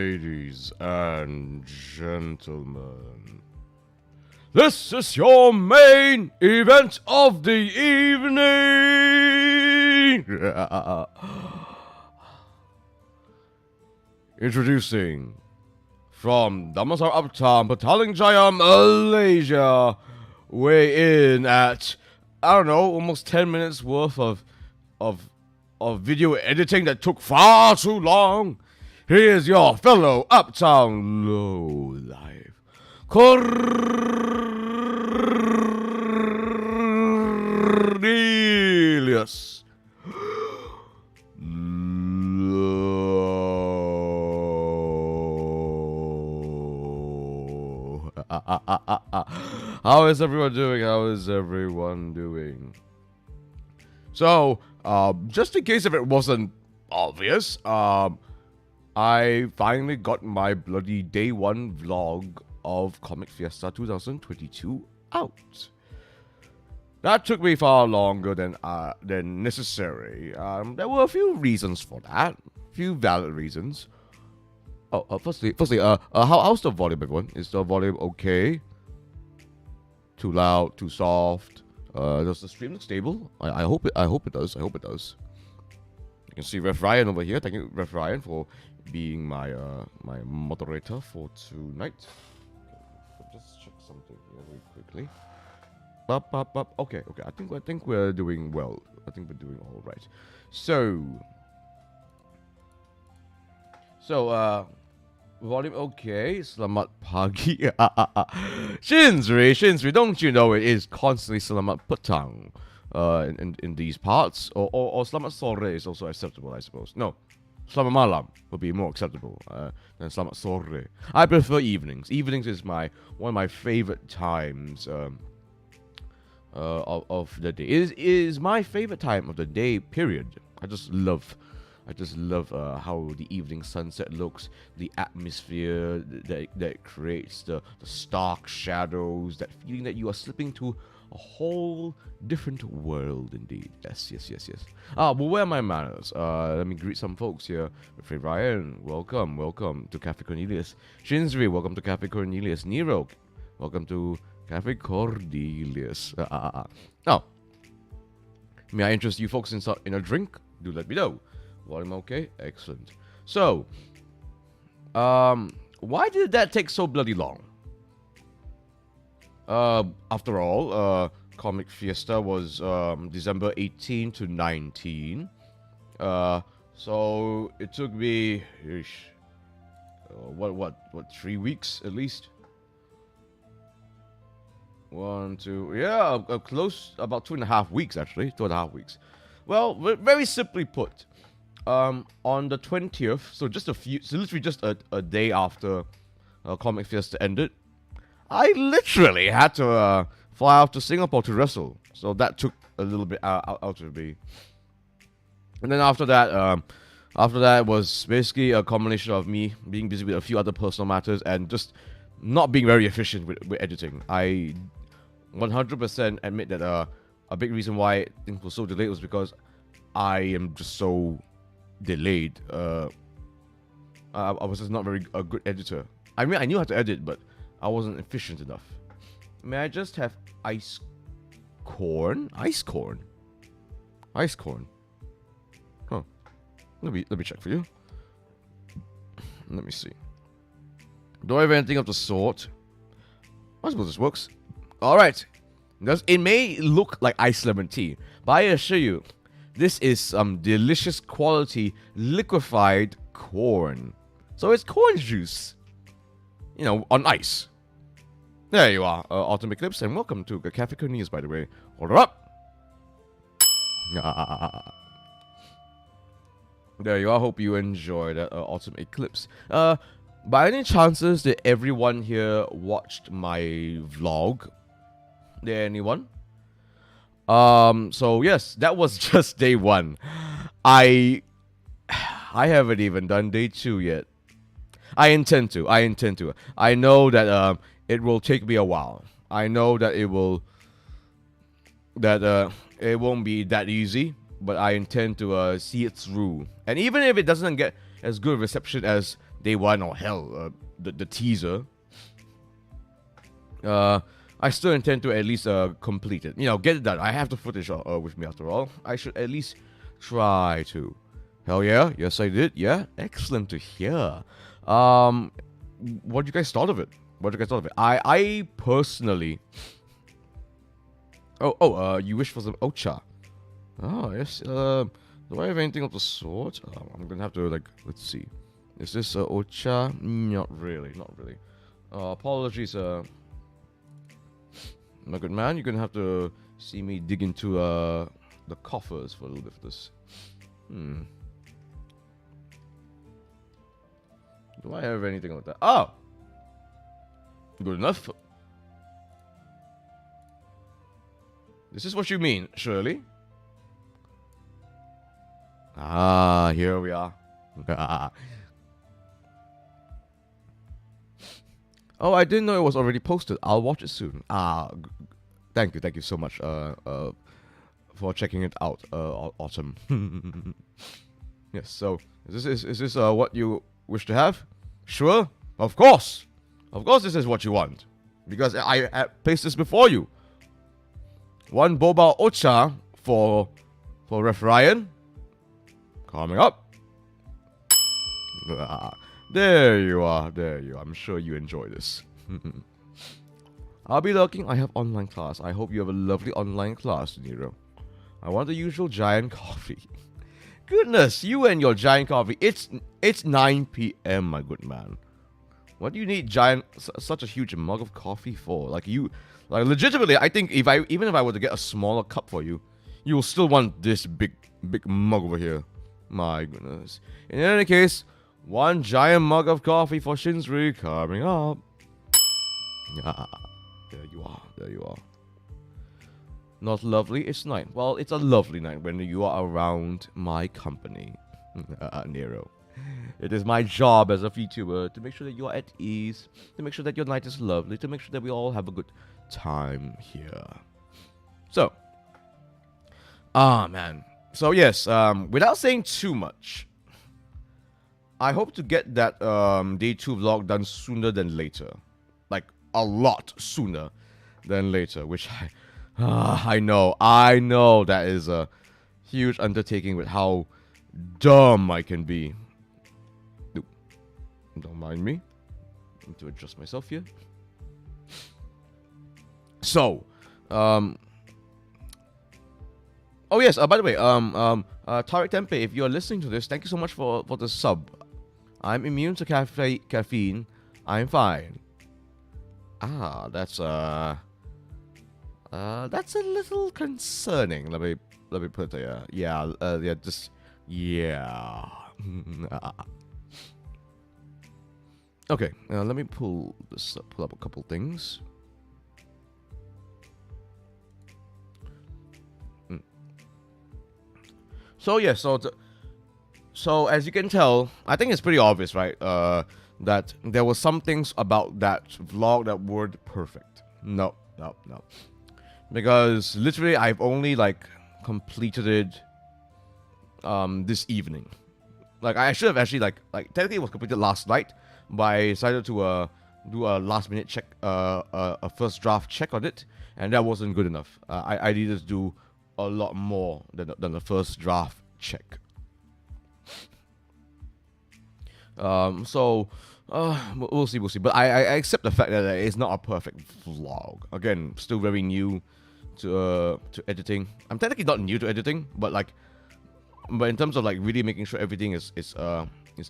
Ladies and gentlemen, this is your main event of the evening! Introducing, from Damansara Uptown, Petaling Jaya, Malaysia, weigh in at, I don't know, almost 10 minutes worth of video editing that took far too long. Here's your fellow Uptown Lowlife, Cornelius. How is everyone doing? So, just in case if it wasn't obvious, I finally got my bloody day one vlog of Comic Fiesta 2022 out. That took me far longer than necessary. There were a few reasons for that, few valid reasons. Firstly, how's the volume, everyone? Is the volume okay? Too loud? Too soft? Does the stream look stable? I hope it does. You can see Ref Ryan over here. Thank you, Ref Ryan, for being my my moderator for tonight. Okay, just check something here very quickly. Okay. I think we're doing well. I think we're doing all right. So volume okay. Selamat pagi. Shinzri, don't you know it is constantly selamat petang in these parts? Or selamat sore is also acceptable, I suppose. No, selamat malam would be more acceptable than selamat sore. I prefer evenings. Evenings is one of my favorite times of the day. It is my favorite time of the day, period. I just love how the evening sunset looks, the atmosphere that creates, the stark shadows, that feeling that you are slipping to a whole different world indeed. Yes. But where are my manners? Let me greet some folks here. Frey Ryan, welcome to Cafe Cornelius. Shinzri, welcome to Cafe Cornelius. Nero, welcome to Cafe Cornelius. Now, may I interest you folks in a drink? Do let me know. Volume okay? Excellent. So, why did that take so bloody long? After all, Comic Fiesta was December 18 to 19. So it took me what 3 weeks at least? 1, 2, yeah, close, about 2.5 weeks actually, 2.5 weeks. Well, very simply put, on the 20th, so literally just a day after Comic Fiesta ended, I literally had to fly out to Singapore to wrestle. So that took a little bit out of me. And then after that was basically a combination of me being busy with a few other personal matters and just not being very efficient with editing. I 100% admit that a big reason why things were so delayed was because I am just so delayed. I was just not a good editor. I mean, I knew how to edit, but I wasn't efficient enough. May I just have ice corn? Ice corn? Huh. Let me check for you. Let me see. Do I have anything of the sort? I suppose this works. Alright. It may look like ice lemon tea, but I assure you, this is some delicious quality liquefied corn. So it's corn juice, on ice. There you are, Autumn Eclipse, and welcome to Cafe Cornelius, by the way. Hold up. There you are. Hope you enjoyed that Autumn Eclipse. By any chances that everyone here watched my vlog? There anyone? So yes, that was just day one. I haven't even done day 2 yet. I intend to. I know that it will take me a while. I know that it won't be that easy, but I intend to see it through. And even if it doesn't get as good reception as day one or hell, the teaser, I still intend to at least complete it. You know, get it done. I have the footage with me after all. I should at least try to. Hell yeah, yes I did. Yeah, excellent to hear. What you guys thought of it? I personally. You wish for some ocha. Oh yes. Do I have anything of the sort? I'm gonna have to let's see. Is this ocha? Not really. Apologies, my good man. You're gonna have to see me dig into the coffers for a little bit for this. Do I have anything like that? Oh! Good enough. This is what you mean, Shirley? Ah, here we are. Oh, I didn't know it was already posted. I'll watch it soon. Thank you so much for checking it out, Autumn. Yes, so is this what you wish to have? Sure, of course this is what you want, because I placed this before you. One boba ocha for Ref Ryan. Coming up. There you are. I'm sure you enjoy this. I'll be lurking. I have online class. I hope you have a lovely online class, Nero. I want the usual giant coffee. Goodness, you and your giant coffee. It's 9 p.m., my good man. What do you need such a huge mug of coffee for? Legitimately, I think even if I were to get a smaller cup for you, you will still want this big mug over here. My goodness. In any case, one giant mug of coffee for Shinsri coming up. There you are. Not lovely, it's night. Well, it's a lovely night when you are around my company, Nero. It is my job as a VTuber to make sure that you are at ease, to make sure that your night is lovely, to make sure that we all have a good time here. So, man. So yes, without saying too much, I hope to get that day 2 vlog done sooner than later. Like, a lot sooner than later, which I know that is a huge undertaking with how dumb I can be. Don't mind me. I need to adjust myself here. So, oh yes, by the way, Tarek Tempe, if you're listening to this, thank you so much for the sub. I'm immune to caffeine. I'm fine. That's a little concerning. Let me put it there. Yeah. Okay, let me pull up a couple things. So yeah, so as you can tell, I think it's pretty obvious, right? That there were some things about that vlog that weren't perfect. No. Because literally, I've only completed it this evening. I should have actually technically it was completed last night, but I decided to do a last minute check, a first draft check on it, and that wasn't good enough. I needed to do a lot more than the first draft check. We'll see. But I accept the fact that it's not a perfect vlog. Again, still very new to editing. I'm technically not new to editing, but in terms of really making sure everything is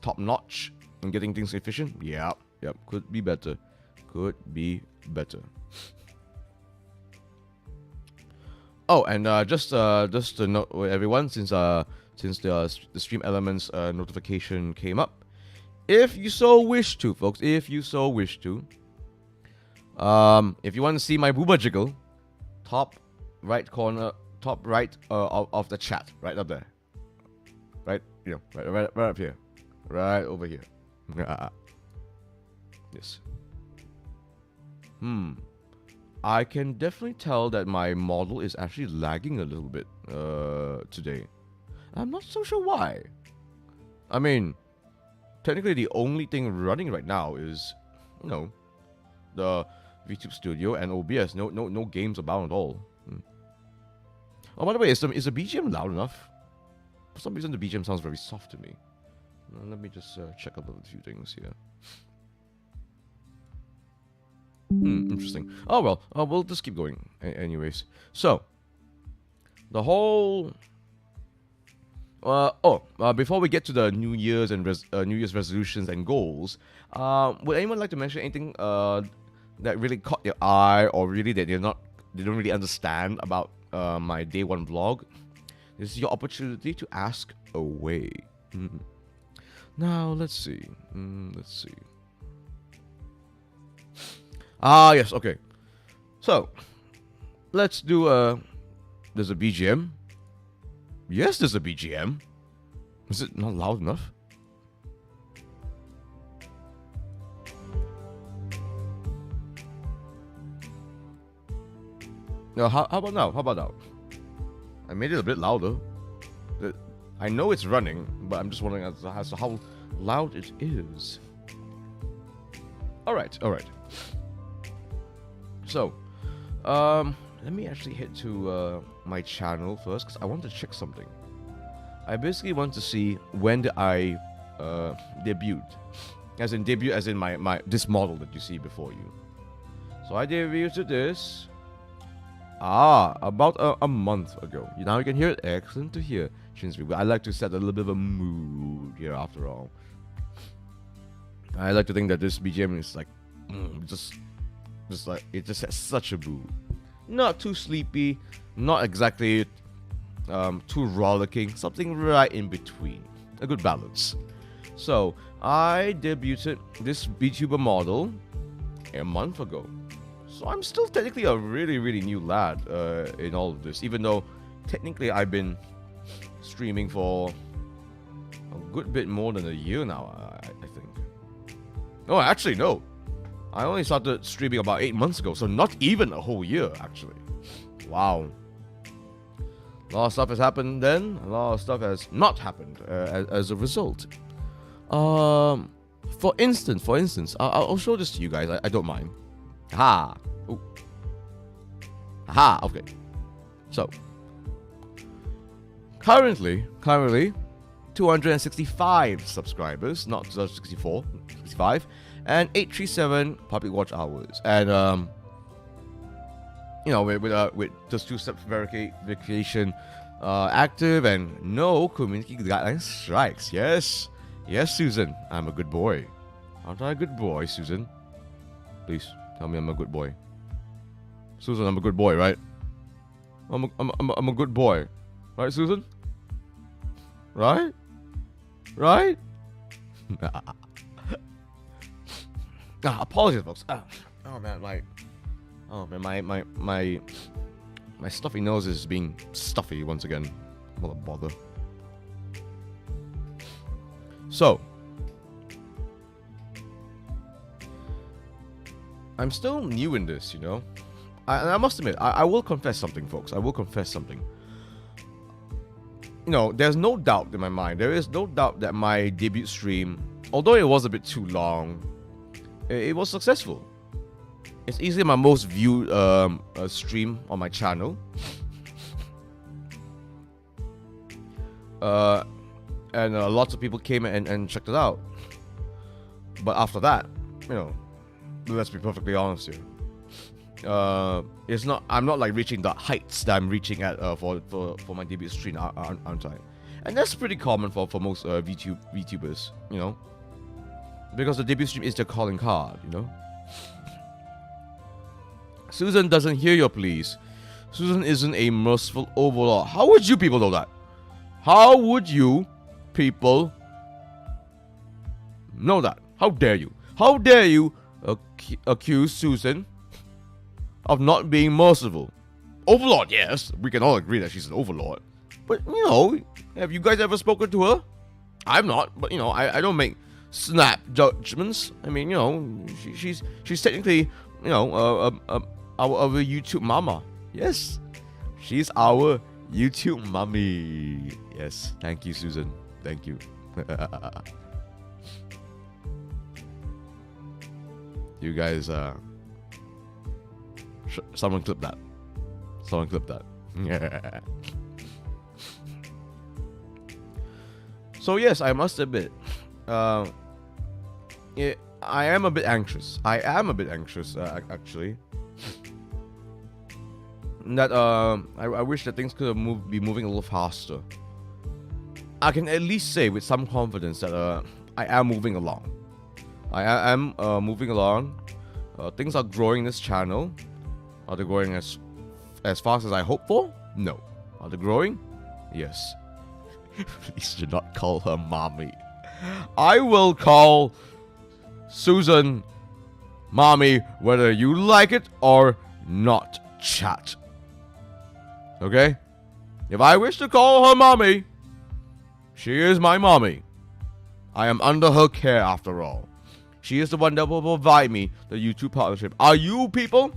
top notch and getting things efficient. Yep, could be better. Oh, and just to note everyone, since the Stream Elements notification came up, if you so wish to, folks, if you want to see my booba jiggle, top right corner, top right of the chat, right up there, right up here, right over here. Yes. I can definitely tell that my model is actually lagging a little bit today. I'm not so sure why. I mean, technically the only thing running right now is, the VTube Studio and OBS. No games about at all. Oh, by the way, is the BGM loud enough? For some reason, the BGM sounds very soft to me. Let me just check out a few things here. Interesting. Oh well, we'll just keep going. Anyways, so the whole. Before we get to the New Year's and New Year's resolutions and goals, would anyone like to mention anything that really caught your eye, or really that they don't really understand about my day one vlog? This is your opportunity to ask away. Now let's see. Yes. Okay. So let's do there's a BGM. Yes, there's a BGM. Is it not loud enough? No, how about now? How about now? I made it a bit louder. I know it's running, but I'm just wondering as to how loud it is. All right. So, let me actually head to my channel first, because I want to check something. I basically want to see when did I debuted. As in my this model that you see before you. So I debuted this about a month ago. Now you can hear it. Excellent to hear. I like to set a little bit of a mood here after all. I like to think that this BGM is like just like it just has such a mood. Not too sleepy, not exactly too rollicking, something right in between. A good balance. So I debuted this VTuber model a month ago. So I'm still technically a really new lad in all of this, even though technically I've been streaming for a good bit more than a year now, I think. No, actually no. I only started streaming about 8 months ago, so not even a whole year, actually. Wow. A lot of stuff has happened then. A lot of stuff has not happened as a result. For instance, I'll show this to you guys. I don't mind. Ha. Ooh. Aha. Okay. So, currently, 265 subscribers, not 64, 65, and 837 public watch hours, and with just 2-step verification active, and no community guidelines strikes. Yes, Susan, I'm a good boy. Aren't I a good boy, Susan? Please tell me I'm a good boy. Susan, I'm a good boy, right? I'm a good boy, right, Susan? Right? Apologies, folks. My stuffy nose is being stuffy once again. What a bother. So, I'm still new in this, and I must admit, I will confess something, folks. I will confess something. There's no doubt in my mind. There is no doubt that my debut stream, although it was a bit too long, it was successful. It's easily my most viewed stream on my channel. And lots of people came and checked it out. But after that, let's be perfectly honest here. I'm not like reaching the heights that I'm reaching at for my debut stream, aren't I? And that's pretty common for most VTubers, because the debut stream is their calling card, Susan doesn't hear your pleas. Susan isn't a merciful overlord. How would you people know that? How would you people know that? How dare you? How dare you accuse Susan of not being merciful? Overlord, yes, we can all agree that she's an overlord. But have you guys ever spoken to her? I've not, but I don't make snap judgments. I mean, she's technically our YouTube mama. Yes, she's our YouTube mommy. Yes, thank you, Susan. Thank you. You guys, someone clip that. Someone clip that. Yeah. So yes, I must admit, I am a bit anxious. I am a bit anxious, actually. That I wish that things could have be moving a little faster. I can at least say with some confidence that I am moving along. I am moving along. Things are growing in this channel. Are they growing as fast as I hope for? No. Are they growing? Yes. Please do not call her mommy. I will call Susan mommy whether you like it or not, chat. Okay? If I wish to call her mommy, she is my mommy. I am under her care after all. She is the one that will provide me the YouTube partnership. Are you people,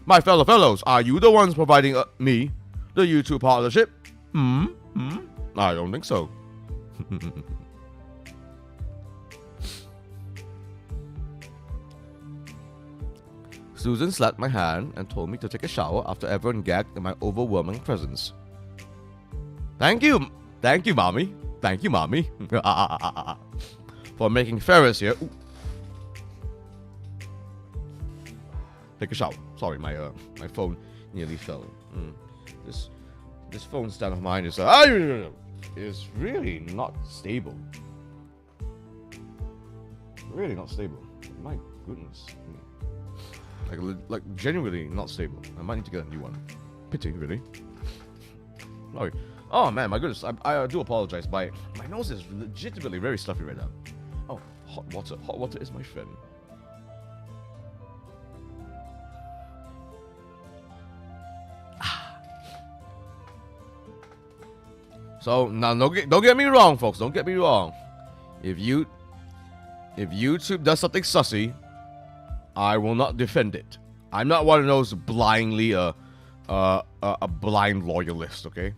my fellow fellows, are you the ones providing me the YouTube partnership? I don't think so. Susan slapped my hand and told me to take a shower after everyone gagged at my overwhelming presence. Thank you, mommy. Thank you, mommy. For making Ferris here. Ooh. Take a shower. Sorry, my phone nearly fell. This phone stand of mine is really not stable. Really not stable. My goodness. Like genuinely not stable. I might need to get a new one. Pity, really. Sorry. Oh man, my goodness. I do apologize. My nose is legitimately very stuffy right now. Oh, hot water. Hot water is my friend. So now, don't get me wrong, folks. Don't get me wrong. If YouTube does something sussy, I will not defend it. I'm not one of those blindly a blind loyalist. Okay.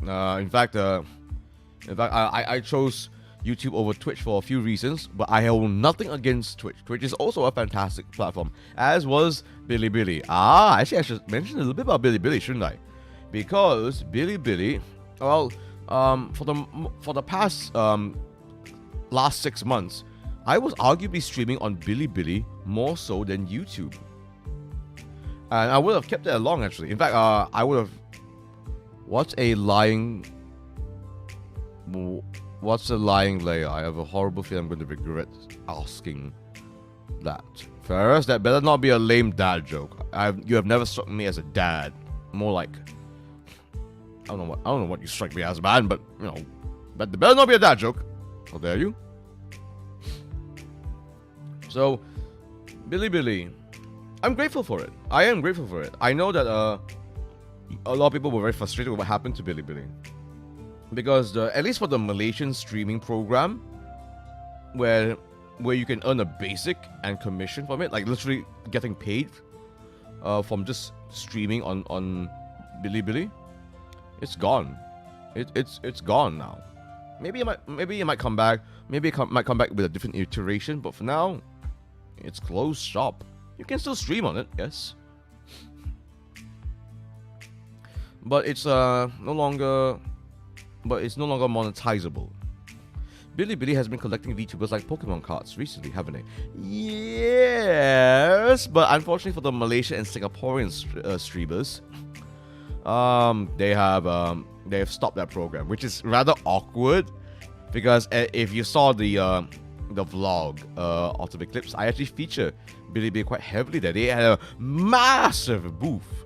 In fact, I chose YouTube over Twitch for a few reasons, but I hold nothing against Twitch. Twitch is also a fantastic platform, as was Bilibili. Actually, I should mention a little bit about Bilibili, shouldn't I? Because Bilibili, well, for the past last 6 months, I was arguably streaming on Bilibili more so than YouTube, and I would have kept it along actually. In fact, I would have. What's a lying layer? I have a horrible feeling I'm going to regret asking that. Ferris, that better not be a lame dad joke. You have never struck me as a dad. More like I don't know what you strike me as, man. But you know, but there better not be a dad joke. How dare you? So, Bilibili, I'm grateful for it. I am grateful for it. I know that a lot of people were very frustrated with what happened to Bilibili, because at least for the Malaysian streaming program, where you can earn a basic and commission from it, like literally getting paid from just streaming on Bilibili, it's gone. It's gone now. Maybe it might come back. Maybe it might come back with a different iteration, but for now, it's closed shop. You can still stream on it, yes. But it's no longer monetizable. Bilibili has been collecting VTubers like Pokemon cards recently, haven't they? Yes, but unfortunately for the Malaysian and Singaporean streamers, they have stopped that program, which is rather awkward, because if you saw the vlog Ultimate Clips, I actually feature Bilibili quite heavily there. They had a massive booth,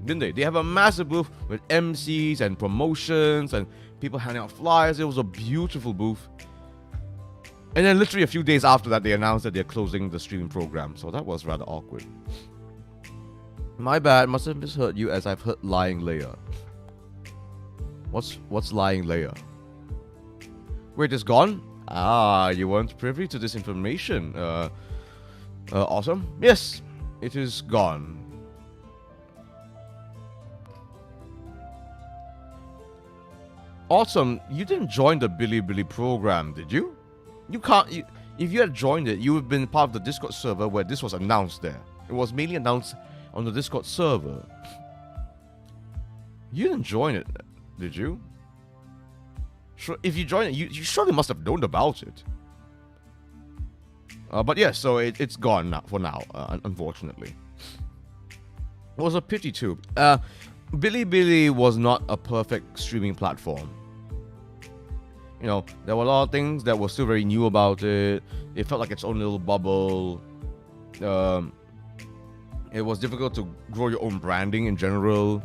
didn't they? They have a massive booth with MCs and promotions and people handing out flyers. It was a beautiful booth. And then literally a few days after that, they announced that they're closing the streaming program. So that was rather awkward. My bad, must have misheard you as I've heard lying layer. What's lying layer? Wait, it's gone? You weren't privy to this information. Awesome. Yes, it is gone. Awesome. You didn't join the Bilibili program, did you? You if you had joined it, you would have been part of the Discord server where this was announced there. It was mainly announced on the Discord server. You didn't join it, did you? Sure, if you joined it, you surely must have known about it. But yeah, so it's gone now, for now, unfortunately. It was a pity too. Bilibili was not a perfect streaming platform. You know, there were a lot of things that were still very new about it. It felt like its own little bubble. It was difficult to grow your own branding in general.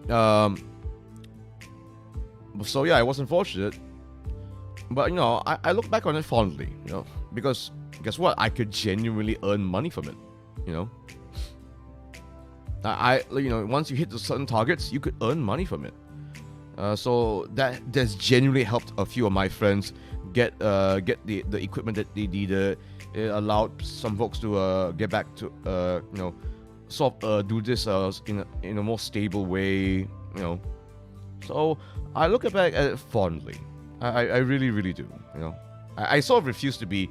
So yeah, it was unfortunate. But, you know, I look back on it fondly, you know, because guess what? I could genuinely earn money from it, you know. You know, once you hit the certain targets, you could earn money from it. So that's genuinely helped a few of my friends get the equipment that they needed. It allowed some folks to get back to you know, sort of do this in a more stable way, you know. So I look back at it fondly. I really, really do. You know, I sort of refuse to be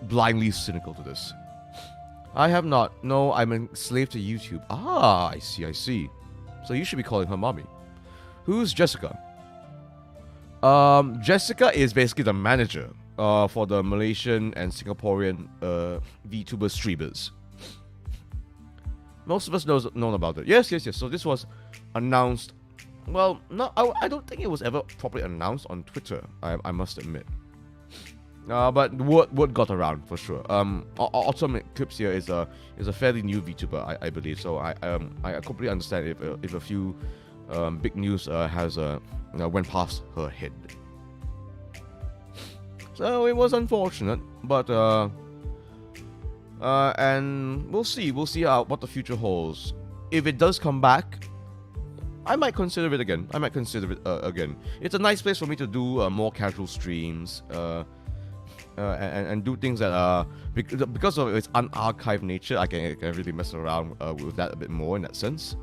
blindly cynical to this. I have not. No, I'm a slave to YouTube. Ah, I see, I see. So you should be calling her mommy. Who's Jessica? Jessica is basically the manager for the Malaysian and Singaporean VTuber streamers. Most of us known about it. Yes. So this was announced. Well, no, I don't think it was ever properly announced on Twitter, I must admit. But word got around for sure. Autumn Eclipse here is a fairly new VTuber, I believe. So I completely understand if a few big news has went past her head. So it was unfortunate, but and we'll see what the future holds. If it does come back, I might consider it again. Again. It's a nice place for me to do more casual streams, and do things that because of its unarchived nature, I can really mess around with that a bit more in that sense.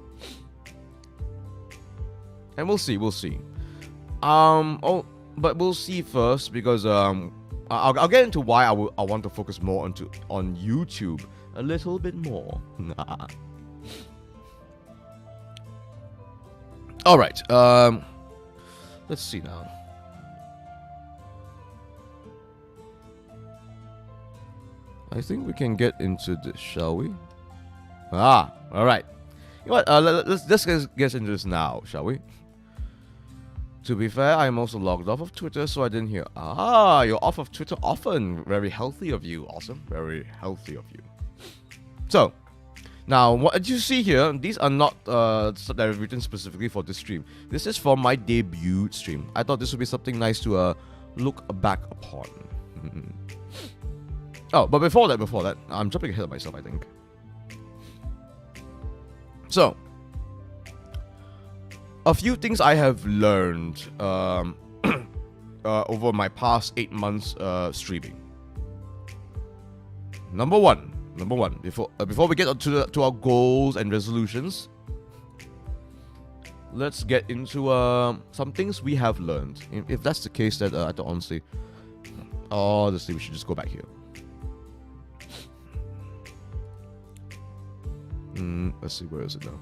And we'll see. But we'll see first, because I'll get into why I want to focus more on YouTube a little bit more. All right. Let's see now. I think we can get into this, shall we? All right. You know what? Let's get into this now, shall we? To be fair, I'm also logged off of Twitter, so I didn't hear. You're off of Twitter often. Very healthy of you. Awesome. Very healthy of you. So, now, what you see here, these are not stuff that I've written specifically for this stream. This is for my debut stream. I thought this would be something nice to look back upon. Oh, but before that, I'm jumping ahead of myself, I think. So, a few things I have learned over my past 8 months streaming. Number one, before we get to our goals and resolutions, let's get into some things we have learned. If that's the case, that I thought honestly, we should just go back here. Let's see, where is it now?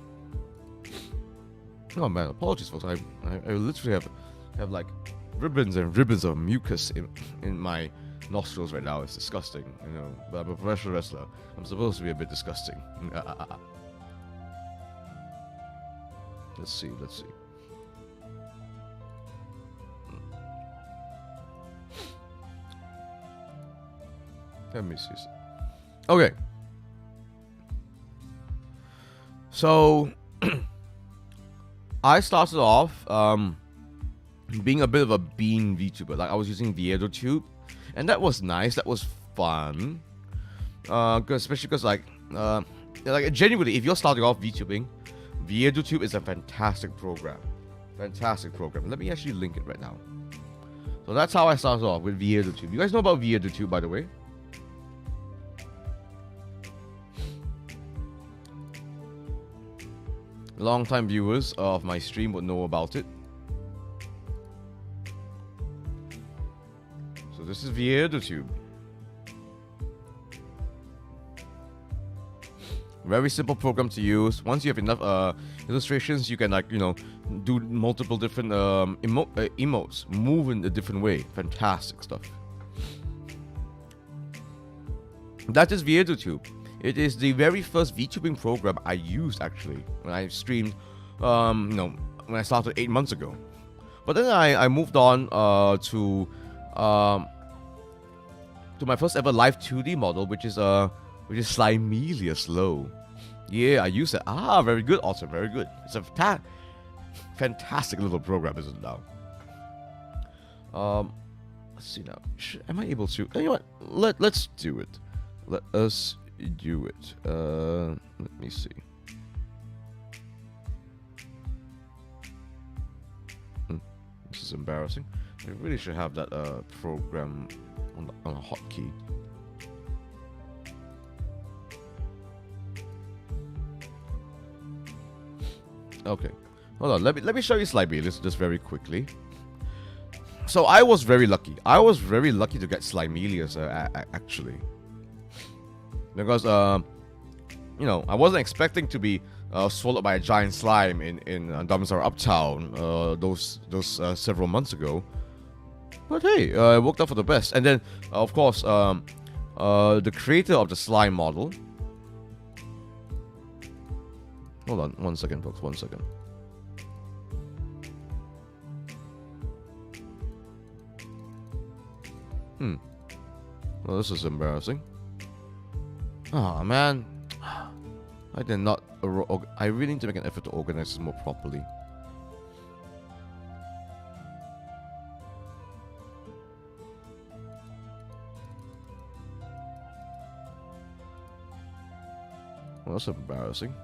Oh man, apologies folks. I literally have like ribbons and ribbons of mucus in my nostrils right now. It's disgusting, you know. But I'm a professional wrestler. I'm supposed to be a bit disgusting. Let's see. Let me see. Okay. So I started off being a bit of a bean VTuber. Like I was using VTube, and that was nice. That was fun. Especially because like genuinely, if you're starting off VTubing, VTube is a fantastic program. Let me actually link it right now. So that's how I started off with VTube. You guys know about VTube, by the way? Long-time viewers of my stream would know about it. This is VTube. Very simple program to use. Once you have enough illustrations, you can do multiple different emotes, move in a different way. Fantastic stuff. That is VTube. It is the very first VTubing program I used actually when I streamed. When I started 8 months ago. But then I moved on to my first ever live 2D model, which is Cornelius Low. Yeah, I used it. Very good, awesome, very good. It's a fantastic little program, isn't it now? Let's see now. Am I able to? You know what? Let's do it. Let us do it. Let me see. This is embarrassing. I really should have that program on a hotkey. Okay, hold on. Let me show you Slimy just very quickly. So I was very lucky. I was very lucky to get Slimelius actually, because I wasn't expecting to be swallowed by a giant slime in Domsar Uptown those several months ago. But hey, it worked out for the best. And then of course the creator of the slime model. Hold on, 1 second, folks. 1 second. Well, this is embarrassing. Oh man, I did not. I really need to make an effort to organize this more properly. Well, that's embarrassing.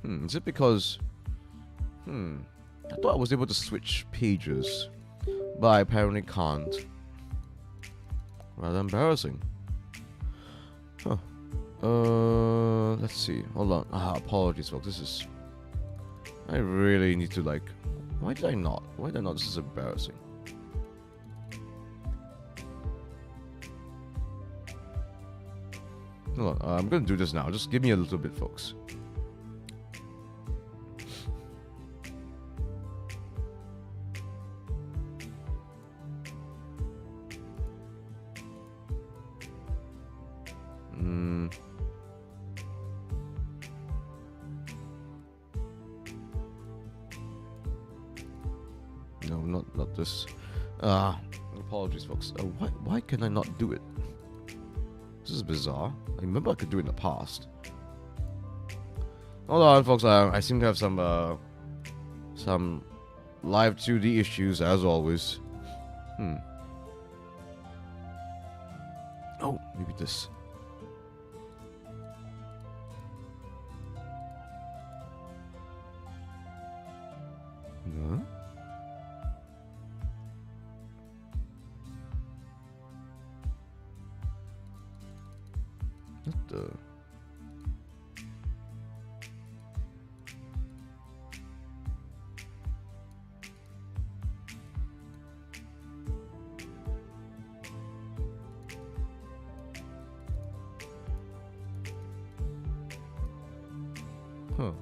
Is it because... I thought I was able to switch pages, but I apparently can't. Rather embarrassing. Huh. Let's see. Hold on. Apologies, folks. This is... I really need to, like... Why did I not? Why did I not? This is embarrassing. Hold on. I'm gonna do this now. Just give me a little bit, folks. No, not this. Apologies, folks. Why can I not do it? This is bizarre. I remember I could do it in the past. Hold on, folks. I seem to have some live 2D issues as always. Oh, maybe this. No. What the? Huh.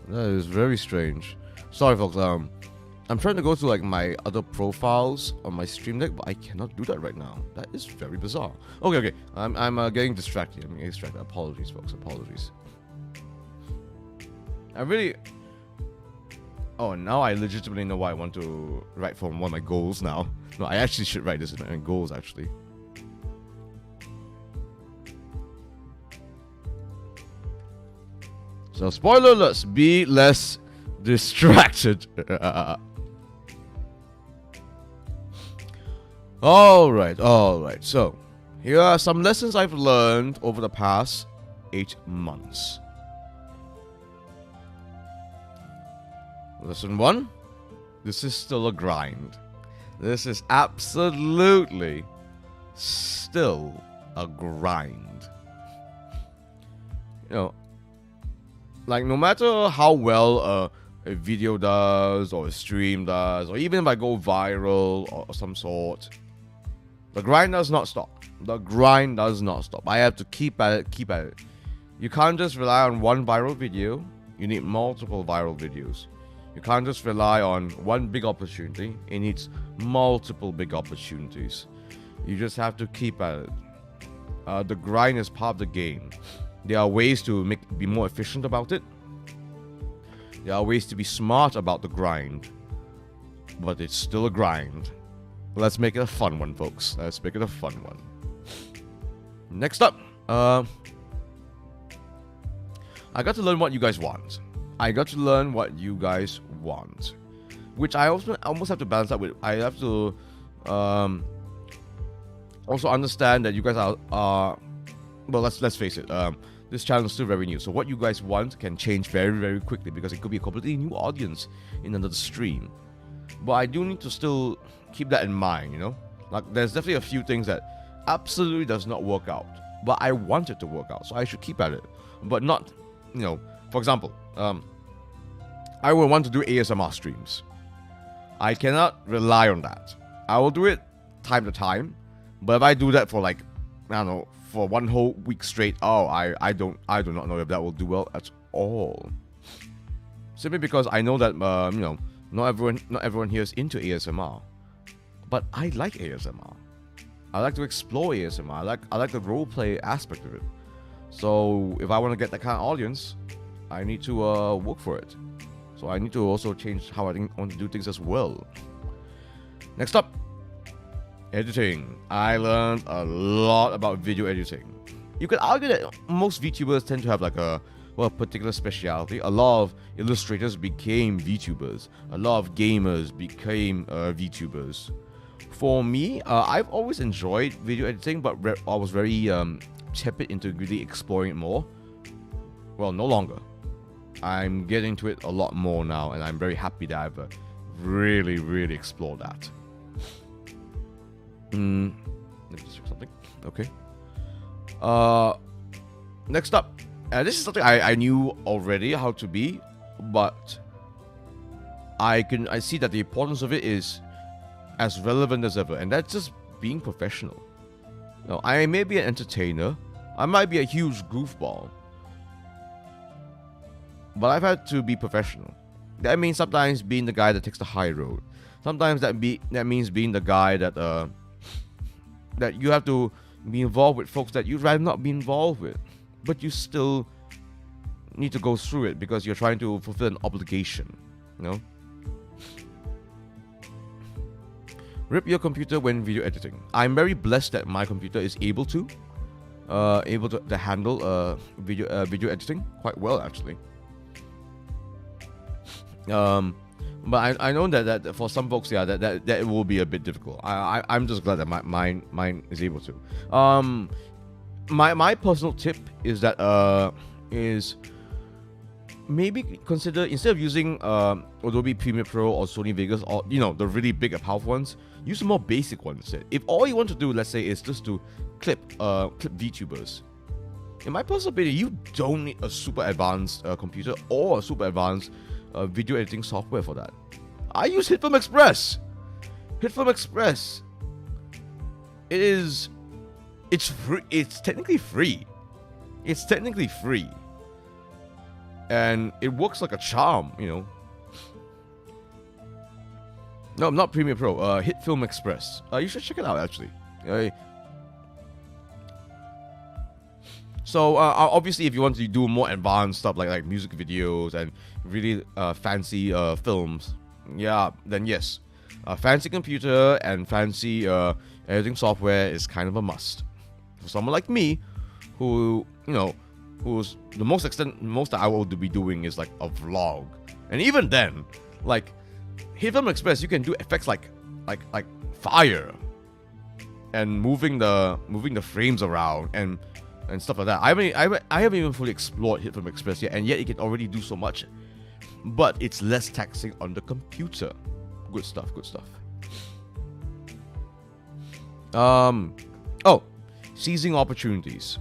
That is very strange. Sorry, folks. I'm trying to go to like my other profiles on my stream deck, but I cannot do that right now. That is very bizarre. Okay. I'm getting distracted. I'm getting distracted. Apologies, folks. Apologies. I really... Oh, now I legitimately know why I want to write for one of my goals now. No, I actually should write this in my goals, actually. So, spoiler alerts, be less distracted. Alright. So, here are some lessons I've learned over the past 8 months. Lesson 1. This is still a grind. This is absolutely still a grind. You know, Like, no matter how well a video does, or a stream does, or even if I go viral or some sort, the grind does not stop. The grind does not stop. I have to keep at it. You can't just rely on one viral video. You need multiple viral videos. You can't just rely on one big opportunity. It needs multiple big opportunities. You just have to keep at it. The grind is part of the game. There are ways to be more efficient about it. There are ways to be smart about the grind. But it's still a grind. Let's make it a fun one, folks. Let's make it a fun one. Next up, I got to learn what you guys want. Which I almost have to balance out with. I have to also understand that you guys are well, let's face it. This channel is still very new, so what you guys want can change very, very quickly because it could be a completely new audience in another stream. But I do need to still keep that in mind, you know? Like, there's definitely a few things that absolutely does not work out, but I want it to work out, so I should keep at it. But not, you know, for example, I will want to do ASMR streams. I cannot rely on that. I will do it time to time, but if I do that for like, I don't know, for one whole week straight, I do not know if that will do well at all. Simply because I know that you know, not everyone here is into ASMR, but I like ASMR. I like to explore ASMR. I like the roleplay aspect of it. So if I want to get that kind of audience, I need to work for it. So I need to also change how I want to do things as well. Next up, editing. I learned a lot about video editing. You could argue that most VTubers tend to have like a particular specialty. A lot of illustrators became VTubers. A lot of gamers became VTubers. For me, I've always enjoyed video editing, but I was very tepid into really exploring it more. Well, no longer. I'm getting to it a lot more now, and I'm very happy that I've really, really explored that. Let me just check something. Okay. Next up, this is something I knew already how to be, but I see that the importance of it is as relevant as ever, and that's just being professional. Now, I may be an entertainer, I might be a huge goofball, but I've had to be professional. That means sometimes being the guy that takes the high road. Sometimes that means being the guy that that you have to be involved with folks that you'd rather not be involved with, but you still need to go through it because you're trying to fulfill an obligation, you know? Rip your computer when video editing. I'm very blessed that my computer is able to handle video editing quite well, actually. But I know that for some folks, yeah, that it will be a bit difficult. I'm just glad that mine is able to. My personal tip is that is maybe consider, instead of using Adobe Premiere Pro or Sony Vegas, or you know, the really big and powerful ones, use the more basic ones instead. If all you want to do, let's say, is just to clip VTubers, in my personal opinion, you don't need a super advanced computer or a super advanced video editing software for that. I use HitFilm Express. It's free. It's technically free. And it works like a charm, you know. No, not Premiere Pro. HitFilm Express. You should check it out, actually. So obviously, if you want to do more advanced stuff like music videos and really fancy films, yeah, then yes, a fancy computer and fancy editing software is kind of a must. For someone like me, who, you know, who's the most that I will be doing is like a vlog, and even then, like HitFilm Express, you can do effects like fire and moving the frames around and stuff like that. I haven't even fully explored HitFilm Express yet, and yet it can already do so much. But it's less taxing on the computer. Good stuff. Seizing opportunities.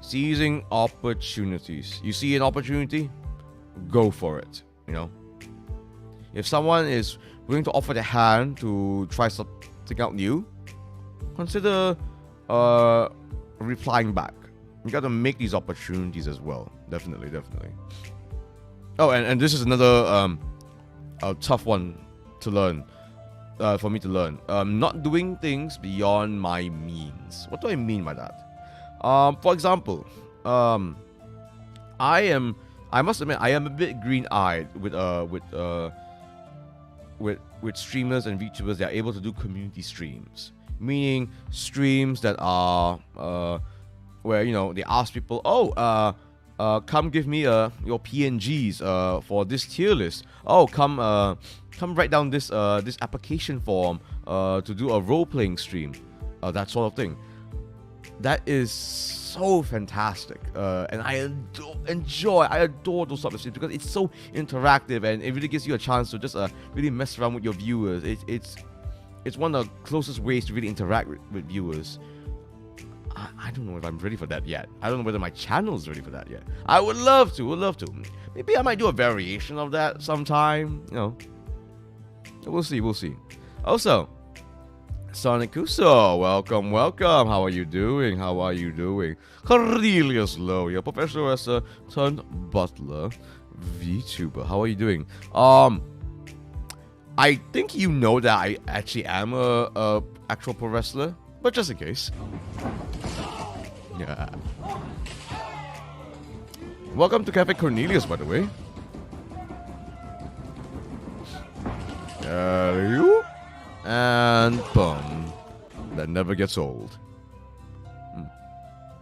Seizing opportunities. You see an opportunity, go for it. If someone is willing to offer their hand to try something out new, consider replying back. You got to make these opportunities as well. Definitely. Oh, and this is another a tough one to learn. For me to learn. Not doing things beyond my means. What do I mean by that? For example, I must admit, I am a bit green-eyed with streamers and VTubers that are able to do community streams. Meaning streams that are where they ask people, come give me your PNGs for this tier list. Oh, come write down this application form to do a role-playing stream. That sort of thing. That is so fantastic, and I adore those sort of streams because it's so interactive and it really gives you a chance to just really mess around with your viewers. It's one of the closest ways to really interact with viewers. I don't know if I'm ready for that yet. I don't know whether my channel's ready for that yet. I would love to. Maybe I might do a variation of that sometime. We'll see. Also, Sonic Kuso, welcome. How are you doing? Cornelius Low, your professional wrestler turned Butler, VTuber. How are you doing? I think you know that I actually am a actual pro wrestler, but just in case. Yeah. Welcome to Cafe Cornelius, by the way. You and boom. That never gets old.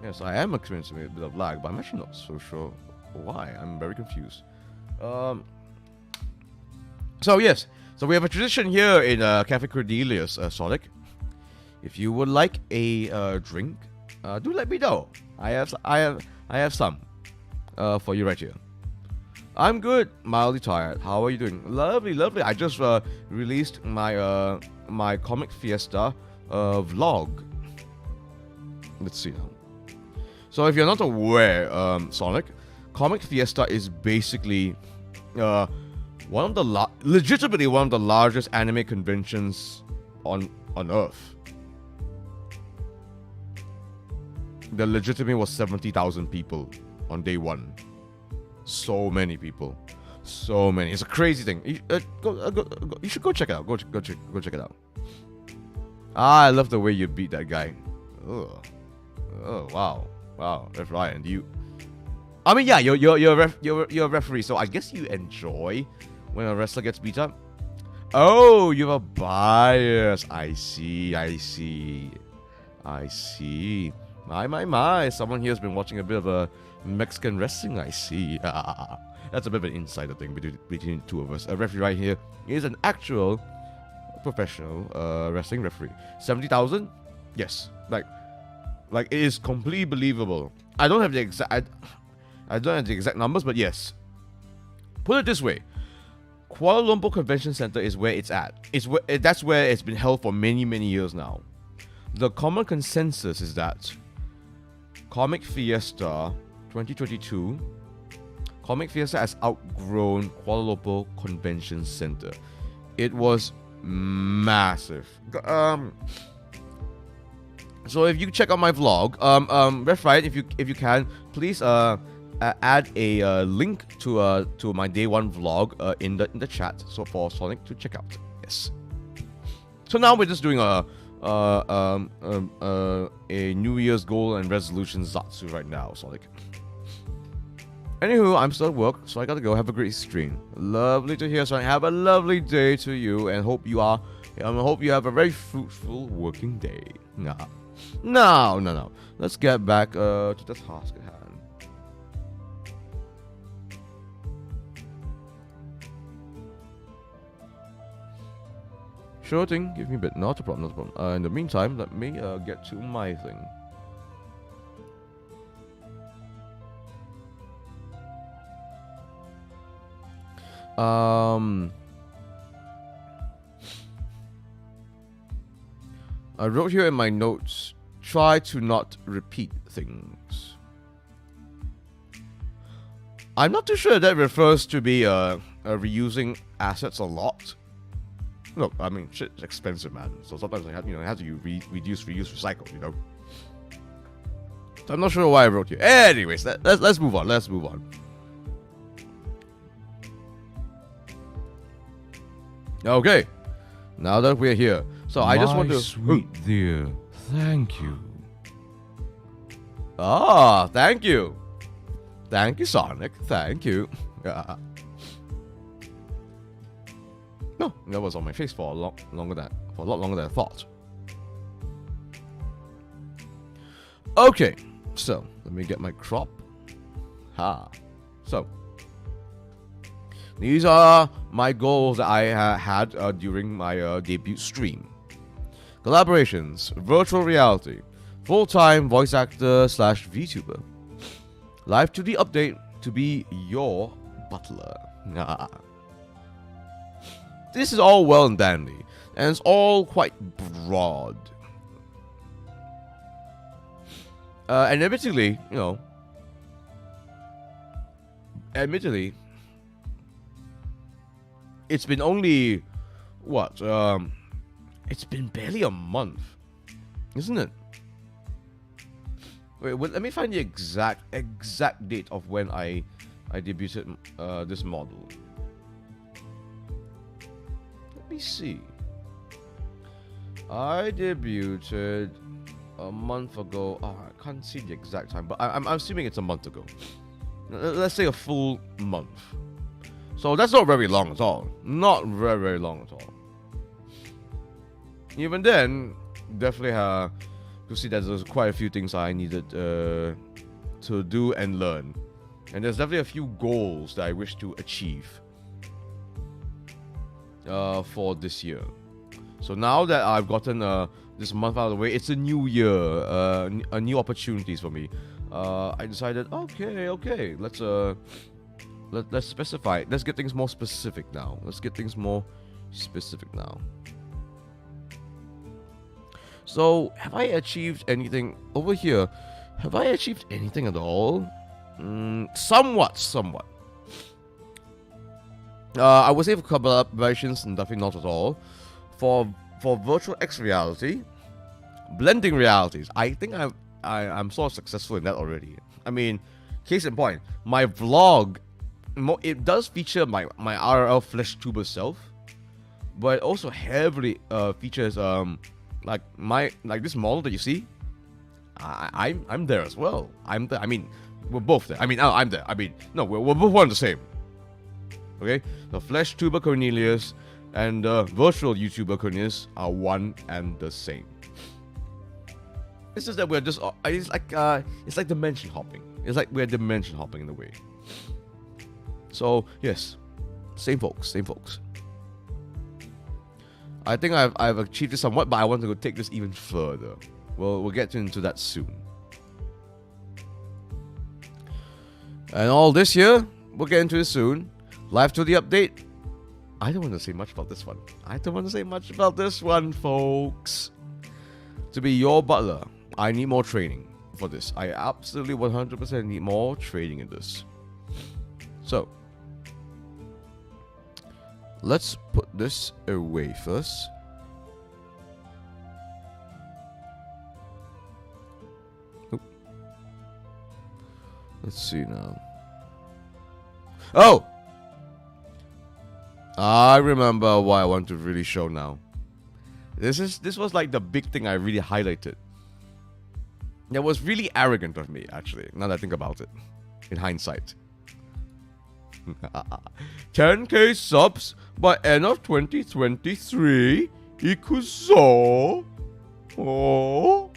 Yes, I am experiencing a bit of lag, but I'm actually not so sure why. I'm very confused. So we have a tradition here in Cafe Cornelius, Sonic. If you would like a drink, do let me know. I have some for you right here. I'm good, mildly tired. How are you doing? Lovely. I just released my my Comic Fiesta vlog. Let's see now. So if you're not aware, Sonic, Comic Fiesta is basically legitimately one of the largest anime conventions on Earth. The legitimately was 70,000 people on day one. So many people. It's a crazy thing. You should go check it out. Go check it out. I love the way you beat that guy. Oh wow. That's Ryan. I mean, yeah, you're a referee, so I guess you enjoy when a wrestler gets beat up. Oh, you have a bias. I see. My. Someone here has been watching a bit of a Mexican wrestling, I see. That's a bit of an insider thing between the two of us. A referee right here is an actual professional wrestling referee. 70,000? Yes. Like it is completely believable. I don't have the exact numbers, but yes. Put it this way. Kuala Lumpur Convention Center is where it's at. That's where it's been held for many years now. The common consensus is that Comic Fiesta 2022, Comic Fiesta has outgrown Kuala Lumpur Convention Center. It was massive. So if you check out my vlog, Ref Riot, if you can, please add a link to my day one vlog in the chat, so for Sonic to check out. Yes. So now we're just doing a New Year's goal and resolution Zatsu right now, Sonic. Anywho, I'm still at work, so I gotta go. Have a great stream. Lovely to hear, Sonic. Have a lovely day to you, and hope you have a very fruitful working day. No. Let's get back to the task at hand. Sure thing, give me a bit. Not a problem. In the meantime, let me get to my thing. I wrote here in my notes, try to not repeat things. I'm not too sure that refers to be reusing assets a lot. Look, I mean, shit's expensive, man. So sometimes I have, it has to reduce, reuse, recycle, So I'm not sure why I wrote here. Anyways, let's move on. Let's move on. Okay, now that we're here, so I just want to. Sweet dear, thank you. Ah, thank you, Sonic. Thank you. No, that was on my face for a lot longer than I thought. Okay, so let me get my crop. So these are my goals that I had during my debut stream. Collaborations, virtual reality, full-time voice actor / VTuber. Live to the update to be your Butler. This is all well and dandy, and it's all quite broad. And admittedly, it's been only it's been barely a month, isn't it? Wait, let me find the exact date of when I debuted this model. Let me see. I debuted a month ago. Oh, I can't see the exact time, but I'm assuming it's a month ago. Let's say a full month. So that's not very long at all. Not very, very long at all. Even then, definitely you see that there's quite a few things I needed to do and learn. And there's definitely a few goals that I wish to achieve for this year. So now that I've gotten this month out of the way, it's a new year, a new opportunities for me. I decided, okay, let's specify it. Let's get things more specific now. So, have I achieved anything over here? Have I achieved anything at all? Somewhat. I would say for collaborations, definitely not at all. For virtual X reality, blending realities, I think I'm sort of successful in that already. I mean, case in point, my vlog, it does feature my RL FleshTuber self, but it also heavily features like this model that you see. I'm there as well. I'm there. I mean, we're both there. I mean, I'm there. I mean, no, we're both one and the same. Okay, the FleshTuber Cornelius and the virtual YouTuber Cornelius are one and the same. It's just that we're just it's like dimension hopping. It's like we're dimension hopping in a way. So yes, same folks. I think I've achieved this somewhat, but I want to go take this even further. We'll get into that soon. And all this year, we'll get into it soon. Live to the update. I don't want to say much about this one. Folks. To be your Butler, I need more training for this. I absolutely 100% need more training in this. So, let's put this away first. Oop. Let's see now. Oh! I remember what I want to really show now. This was like the big thing I really highlighted. That was really arrogant of me, actually, now that I think about it. In hindsight. 10k subs by end of 2023. Ikuzo. Oh.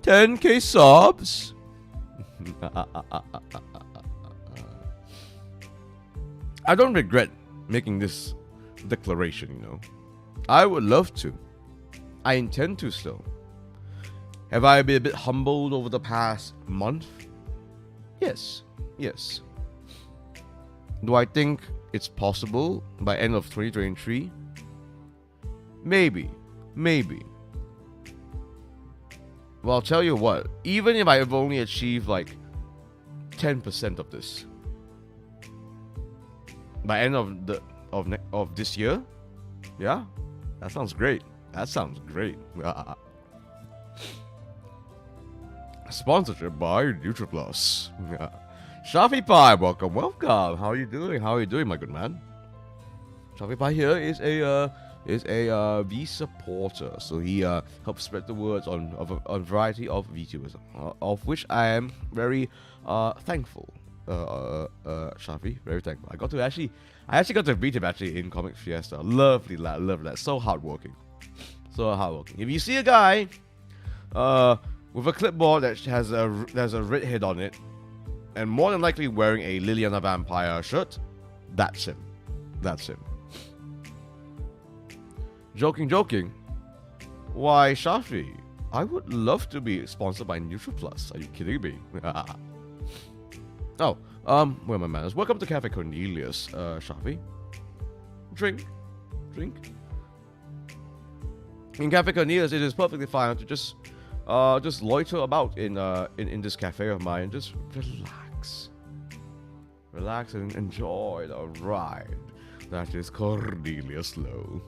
10k subs. I don't regret making this declaration, I would love to. I intend to still. Have I been a bit humbled over the past month? Yes. Do I think it's possible by end of 2023? Maybe. Well, I'll tell you what. Even if I've only achieved like 10% of this by end of this year, yeah, that sounds great. That sounds great. Sponsorship by NutriPlus. Shafi Pai, welcome. How are you doing? My good man? Shafi Pai here is a V supporter, so he helps spread the words on a variety of VTubers, of which I am very thankful. Shafi, very thankful. I actually got to meet him in Comic Fiesta. Lovely lad, so hardworking. If you see a guy with a clipboard that has a red head on it, and more than likely wearing a Liliana Vampire shirt, that's him. Joking. Why, Shafi, I would love to be sponsored by NutriPlus. Are you kidding me? Oh, where are my manners? Welcome to Cafe Cornelius, Shafi. Drink. In Cafe Cornelius, it is perfectly fine to just loiter about in this cafe of mine. Just relax and enjoy the ride that is Cornelius Low.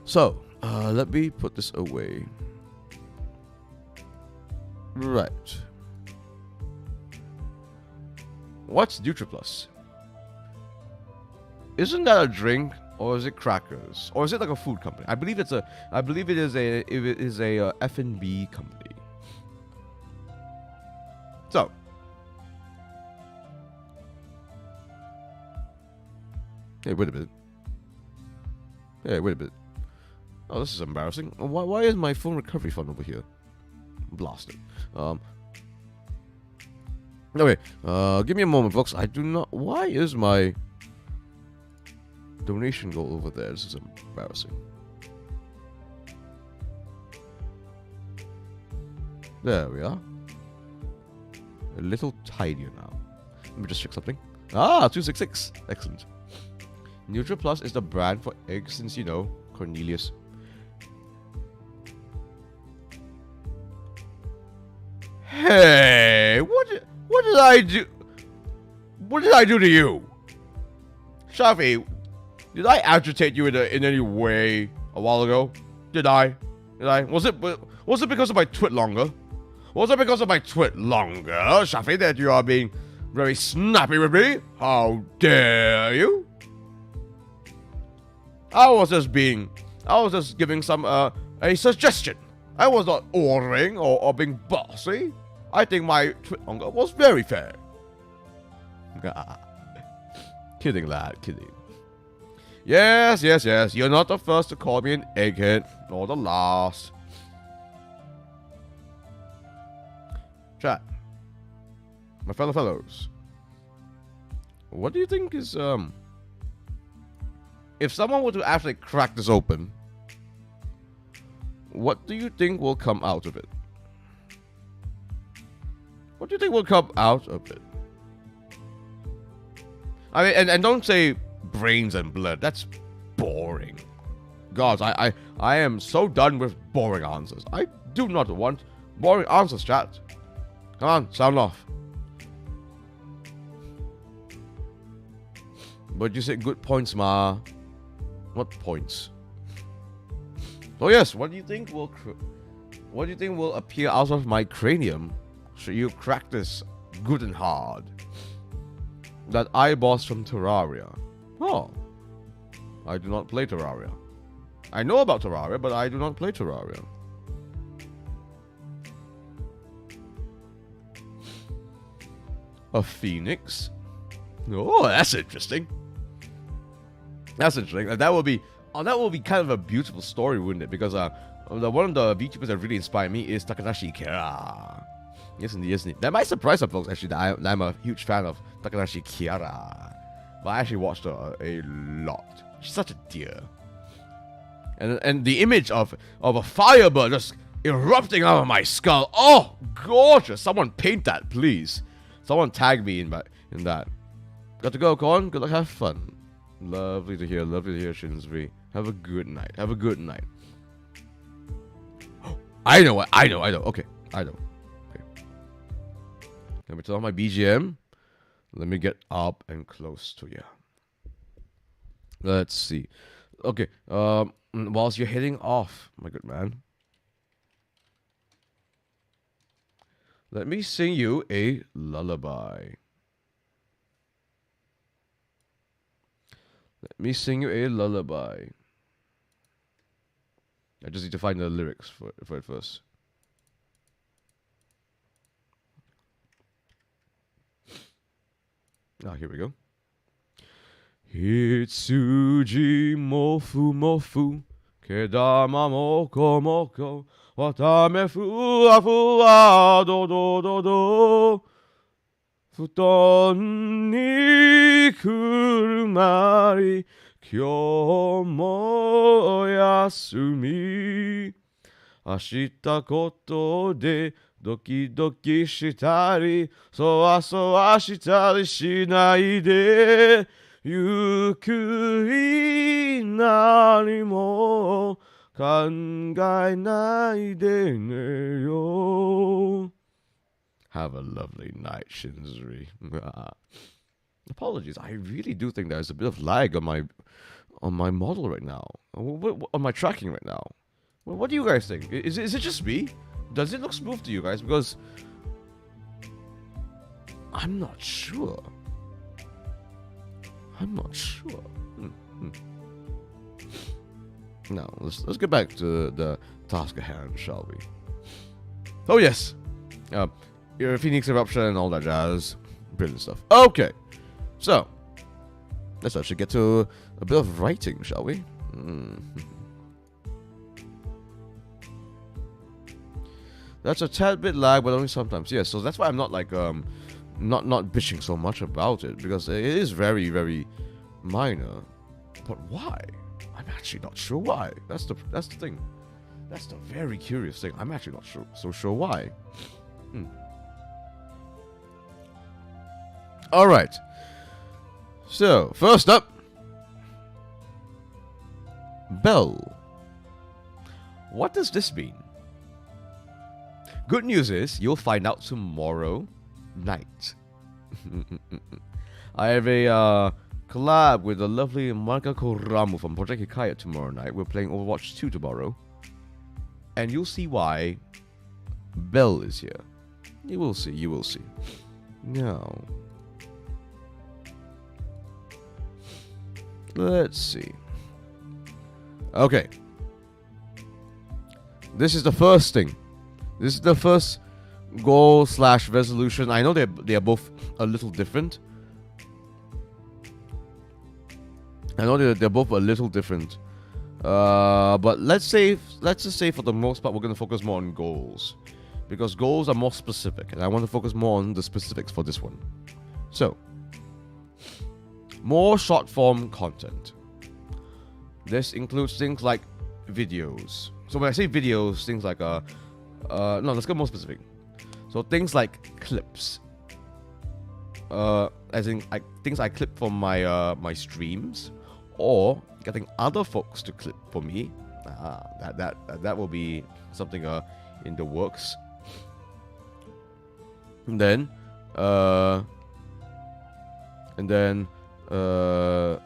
So, let me put this away. Right. What's NutriPlus? Isn't that a drink, or is it crackers, or is it like a food company? I believe it is a F&B company. So, hey, wait a minute. Oh, this is embarrassing. Why is my phone recovery fund over here? Blasted. Anyway, give me a moment, folks. I do not. Why is my donation goal over there? This is embarrassing. There we are. A little tidier now. Let me just check something. 266. Excellent. NutriPlus is the brand for eggs since, Cornelius. Hey, what did I do? What did I do to you? Shafi, did I agitate you in any way a while ago? Did I? Was it because of my twit longer? Shafi, that you are being very snappy with me? How dare you? I was just giving some a suggestion. I was not ordering or being bossy. I think my twit longer was very fair. Kidding, lad, kidding. Yes. You're not the first to call me an egghead, nor the last. Chat. My fellows. What do you think is, if someone were to actually crack this open, what do you think will come out of it? What do you think will come out of it? I mean, and don't say brains and blood. That's boring. Gods, I am so done with boring answers. I do not want boring answers, chat. Come on, sound off. But you said good points, ma. What points? So yes, what do you think will appear out of my cranium? Should you crack this good and hard? That eyeballs from Terraria. Oh, I do not play Terraria. I know about Terraria, but I do not play Terraria. A phoenix? Oh, that's interesting. That will be kind of a beautiful story, wouldn't it? Because one of the VTubers that really inspired me is Takanashi Kira. Yes, indeed. That might surprise some folks, actually, that I'm a huge fan of Takanashi Kira. But I actually watched her a lot. She's such a dear. And the image of a firebird just erupting out of my skull. Oh, gorgeous. Someone paint that, please. Someone tag me in that. Got to go, Corn. Good luck, have fun. Lovely to hear, Shinsby. Have a good night. I know. Okay, I know. Okay. Let me turn on my BGM. Let me get up and close to you. Let's see. Okay. Whilst you're heading off, my good man, let me sing you a lullaby. Let me sing you a lullaby. I just need to find the lyrics for it first. Here we go. Hitsuji mofu mofu, kedama moko moko, watame fua fua, do do do do. Futon ni kurumari, kyou mo yasumi. Ashita koto de doki doki shitari, sowa sowa shitari shinai de, yukuri nani mo kangai nai de ne yo. Have a lovely night, Shinzuri. Apologies, I really do think there's a bit of lag on my model right now, on my tracking right now. What do you guys think? Is it just me? Does it look smooth to you guys? Because I'm not sure. Now let's get back to the task at hand, shall we? Oh yes, your Phoenix eruption and all that jazz, brilliant stuff. Okay, so let's actually get to a bit of writing, shall we? That's a tad bit lag, but only sometimes. Yeah, so that's why I'm not like not bitching so much about it, because it is very, very minor. But why? I'm actually not sure why. That's the thing. That's the very curious thing. I'm actually not so sure why. All right. So first up, bell. What does this mean? Good news is you'll find out tomorrow night. I have a collab with the lovely Marka Koramu from Project Hikaya tomorrow night. We're playing Overwatch 2 tomorrow. And you'll see why Bell is here. You will see. Now, let's see. Okay. This is the first thing. This is the first goal / resolution. I know they are both a little different. But let's just say for the most part we're going to focus more on goals, because goals are more specific, and I want to focus more on the specifics for this one. So, more short form content. This includes things like videos. So when I say videos, things like no, let's get more specific. So things like clips, as in things I clip from my streams, or getting other folks to clip for me. That will be something in the works. And then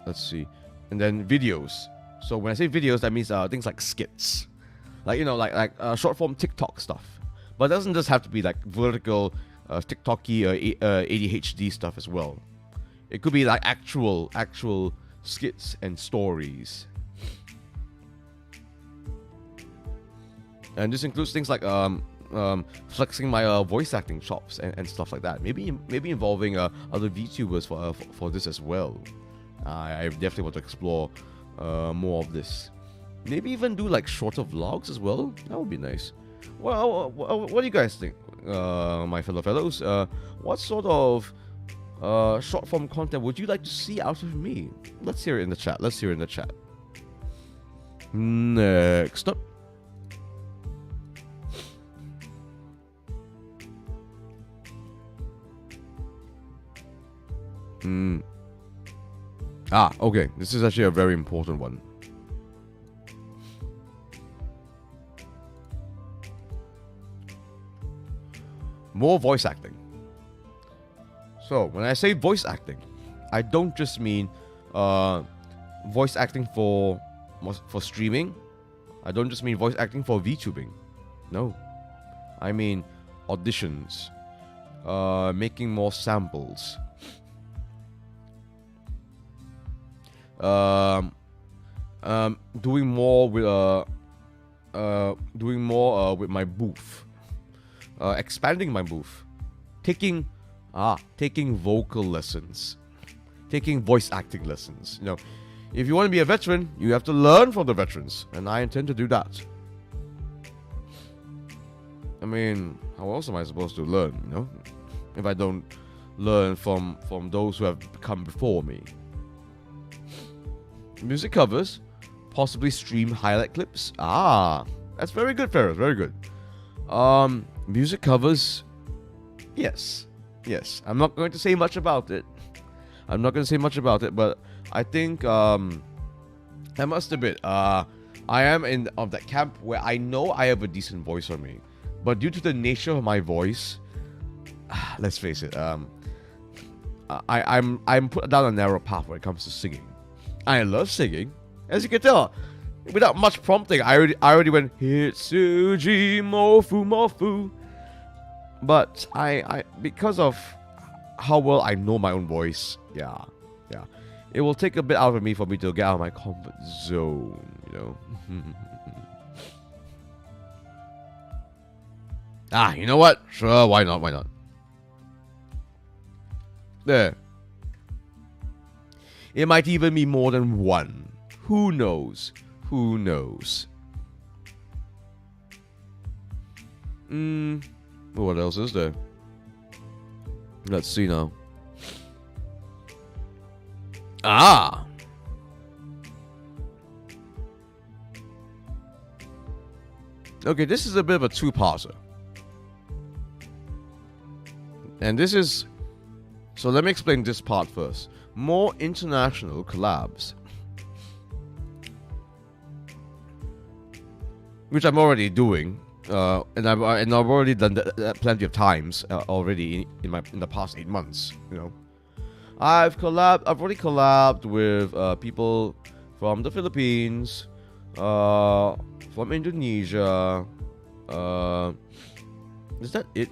let's see. And then videos. So when I say videos, that means things like skits, like short form TikTok stuff. But it doesn't just have to be like vertical TikTok-y ADHD stuff as well. It could be like actual skits and stories. And this includes things like flexing my voice acting chops and stuff like that. Maybe involving other VTubers for this as well. I definitely want to explore more of this. Maybe even do like shorter vlogs as well. That would be nice. Well, what do you guys think, my fellow fellows? What sort of short form content would you like to see out of me? Let's hear it in the chat. Next up. Okay. This is actually a very important one. more voice acting. So when I say voice acting, I don't just mean voice acting for streaming. I don't just mean voice acting for VTubing. No, I mean auditions, making more samples, doing more with my booth, expanding my booth, taking vocal lessons, taking voice acting lessons. You know, if you want to be a veteran, you have to learn from the veterans, and I intend to do that. I mean, how else am I supposed to learn, you know, if I don't learn from those who have come before me? Music covers, possibly stream highlight clips. That's very good, Ferris, very good. Music covers, yes. I'm not going to say much about it. But I think, I must admit, I am of that camp where I know I have a decent voice on me. But due to the nature of my voice, let's face it, I'm put down a narrow path when it comes to singing. I love singing, as you can tell. Without much prompting, I already went Hitsuji Mofu. But I because of how well I know my own voice, yeah, it will take a bit out of me for me to get out of my comfort zone, you know. You know what? Sure, why not? There. It might even be more than one. Who knows? What else is there? Let's see now. Okay, this is a bit of a two-parter. And this is... So let me explain this part first. More international collabs. Which I'm already doing. And I've already done that plenty of times already in the past 8 months, you know. I've already collabed with people from the Philippines, from Indonesia. Is that it?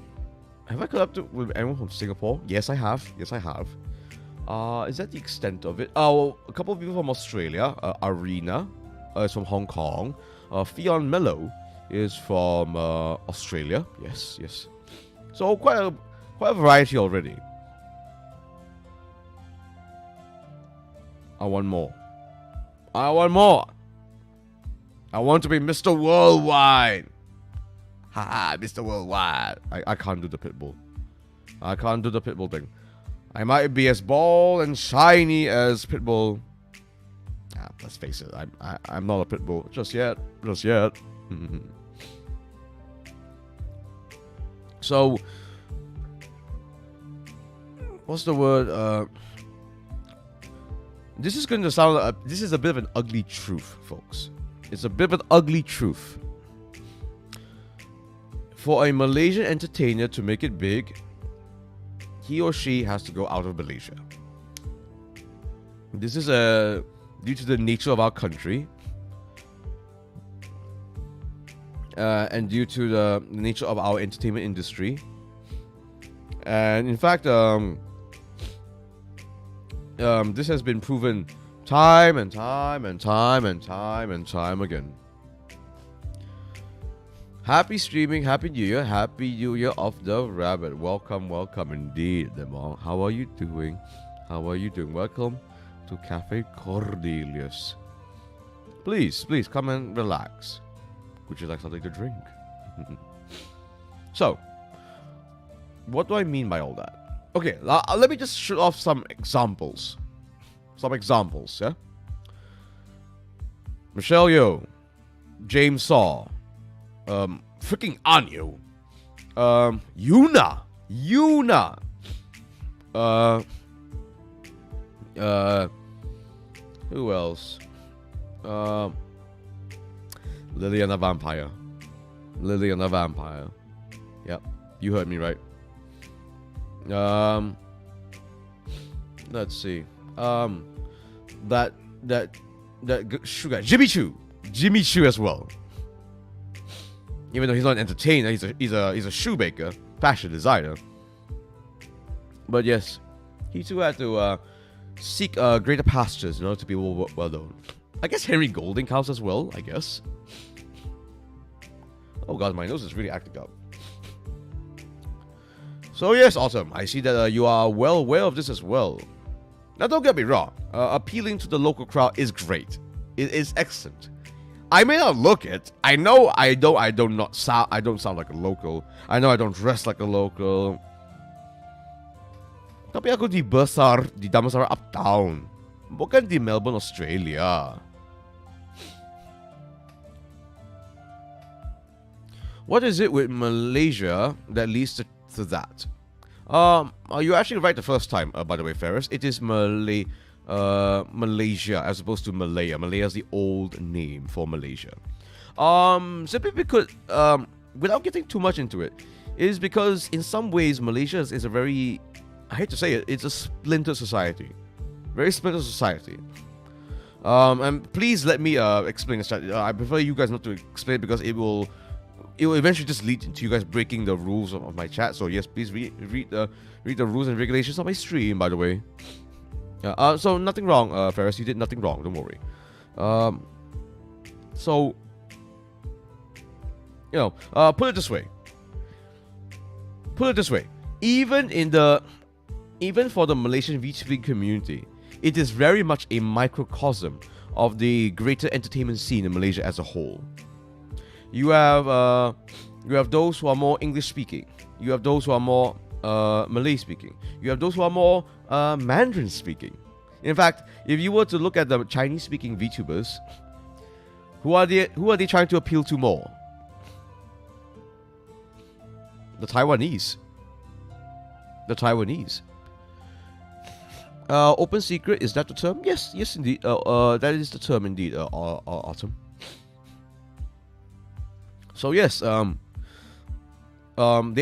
Have I collabed with anyone from Singapore? Yes, I have. Is that the extent of it? A couple of people from Australia. Arena is from Hong Kong. Fion Mello is from Australia. Yes. So quite a variety already. I want more. I want to be Mr. Worldwide. Mr. Worldwide. I can't do the pitbull. I can't do the pitbull thing. I might be as bald and shiny as pitbull. Let's face it. I'm not a pitbull just yet. So, what's the word? This is going to sound. This is a bit of an ugly truth, folks. It's a bit of an ugly truth. For a Malaysian entertainer to make it big, he or she has to go out of Malaysia. This is due to the nature of our country, and due to the nature of our entertainment industry. And in fact, this has been proven time and time again. Happy streaming, Happy New Year of the Rabbit. Welcome indeed, them all. How are you doing? Welcome to Cafe Cornelius. Please come and relax. Would you like something to drink? So, what do I mean by all that? Okay, let me just shoot off some examples. Yeah? Michelle Yeoh, James Saw, freaking Anyo, Yuna, who else? Lillian the Vampire. Yep, you heard me right. Let's see. That sugar Jimmy Choo as well. Even though he's not an entertainer, he's a shoemaker, fashion designer. But yes, he too had to seek greater pastures in order to be well known. I guess Henry Golding counts as well. I guess. Oh god, my nose is really acting up. So yes, Autumn, I see that you are well aware of this as well. Now don't get me wrong, appealing to the local crowd is great. It is excellent. I may not look it. I know I don't sound like a local. I know I don't dress like a local. Tapi aku dibesar di Damansara Uptown, bukan di Melbourne, Australia. What is it with Malaysia that leads to that? You actually right the first time, by the way, Ferris. It is Malaysia as opposed to Malaya. Malaya is the old name for Malaysia. Simply because, without getting too much into it, is because in some ways Malaysia is a very, I hate to say it, it's a splintered society. Very splintered society. And please let me explain this. I prefer you guys not to explain it because it will eventually just lead to you guys breaking the rules of my chat. So yes, please read the rules and regulations of my stream, by the way. So nothing wrong, Ferris. You did nothing wrong. Don't worry. So you know, put it this way. Even for the Malaysian VTubing community, it is very much a microcosm of the greater entertainment scene in Malaysia as a whole. You have those who are more English speaking. You have those who are more Malay speaking. You have those who are more Mandarin speaking. In fact, if you were to look at the Chinese speaking VTubers, who are they trying to appeal to more? The Taiwanese. Open secret, is that the term? Yes, indeed. That is the term indeed, Autumn. So yes, they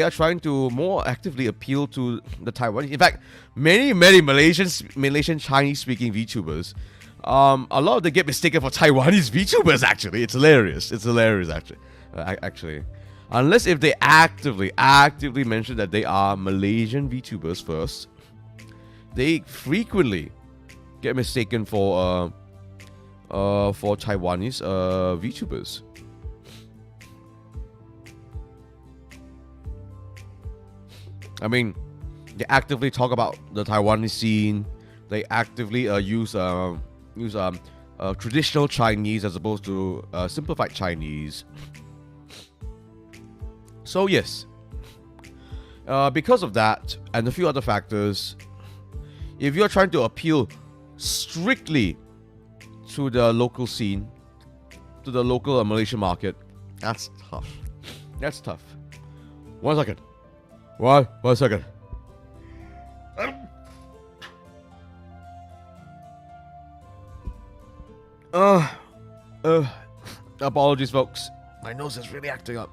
are trying to more actively appeal to the Taiwanese. In fact, many Malaysian Chinese-speaking VTubers, a lot of them get mistaken for Taiwanese VTubers. Actually, it's hilarious. Actually, unless if they actively mention that they are Malaysian VTubers first, they frequently get mistaken for Taiwanese VTubers. I mean, they actively talk about the Taiwanese scene. They actively use traditional Chinese as opposed to simplified Chinese. So yes, because of that and a few other factors, if you're trying to appeal strictly to the local scene, to the local Malaysian market, that's tough. One second. Apologies, folks. My nose is really acting up.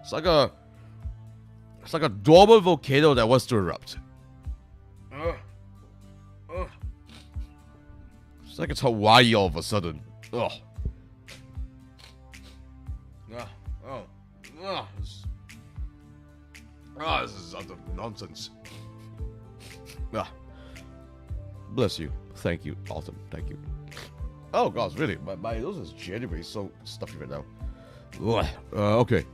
It's like a dormant volcano that wants to erupt. It's like it's Hawaii all of a sudden. This is utter nonsense. Bless you. Thank you, Autumn. Thank you. Oh, gosh, really? My nose is genuinely so stuffy right now. Okay.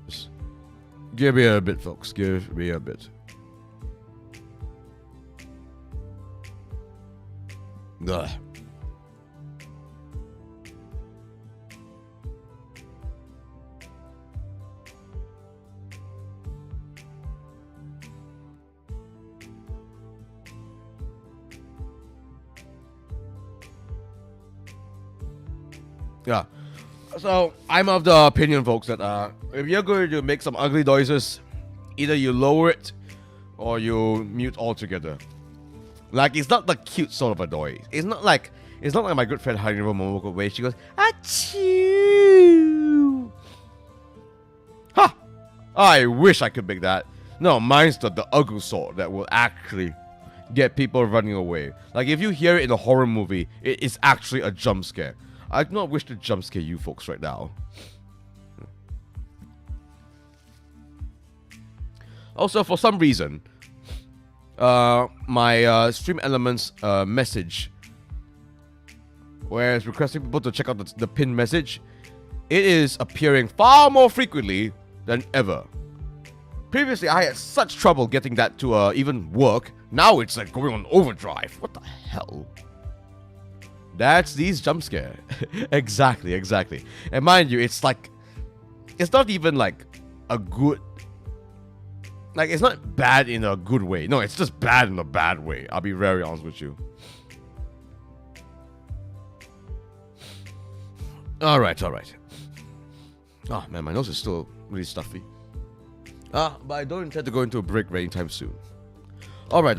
Just give me a bit, folks. Give me a bit. Yeah. So I'm of the opinion, folks, that if you're going to make some ugly noises, either you lower it or you mute altogether. Like, it's not the cute sort of a noise. It's not like my good friend Honeyroll Momoko where she goes achoo. I wish I could make that. No, mine's the ugly sort that will actually get people running away. Like, if you hear it in a horror movie, it is actually a jump scare. I do not wish to jump scare you folks right now. Also, for some reason, my Stream Elements message, where it's requesting people to check out the pinned message, it is appearing far more frequently than ever. Previously, I had such trouble getting that to even work. Now it's like going on overdrive. What the hell? That's these jump scare. Exactly. And mind you, it's like, it's not even like a good, like, it's not bad in a good way. No, it's just bad in a bad way. I'll be very honest with you. All right. Oh man, my nose is still really stuffy. But I don't intend to go into a break anytime soon. All right.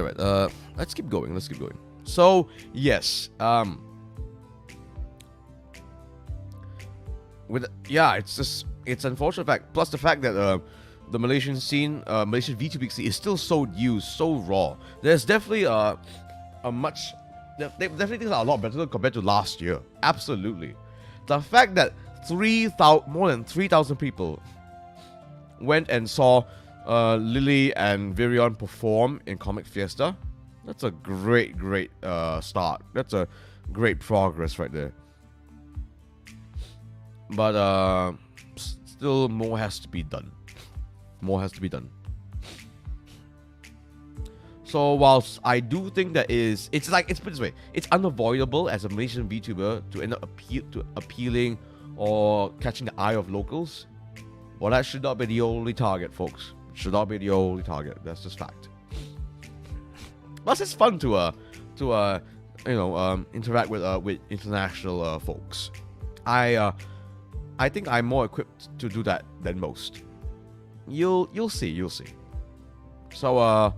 Let's keep going. So yes, it's unfortunate fact. Plus the fact that the Malaysian scene, Malaysian VTubing scene is still so used, so raw. There's definitely definitely things are a lot better compared to last year. Absolutely. The fact that more than 3,000 people went and saw Lily and Virion perform in Comic Fiesta, that's a great start. That's a great progress right there. But still more has to be done. So whilst I do think that it's put this way, it's unavoidable as a Malaysian VTuber to end up appealing or catching the eye of locals. Well, that should not be the only target, folks. It should not be the only target. That's just fact. Plus, it's fun to interact with international folks. I think I'm more equipped to do that than most. You'll see. So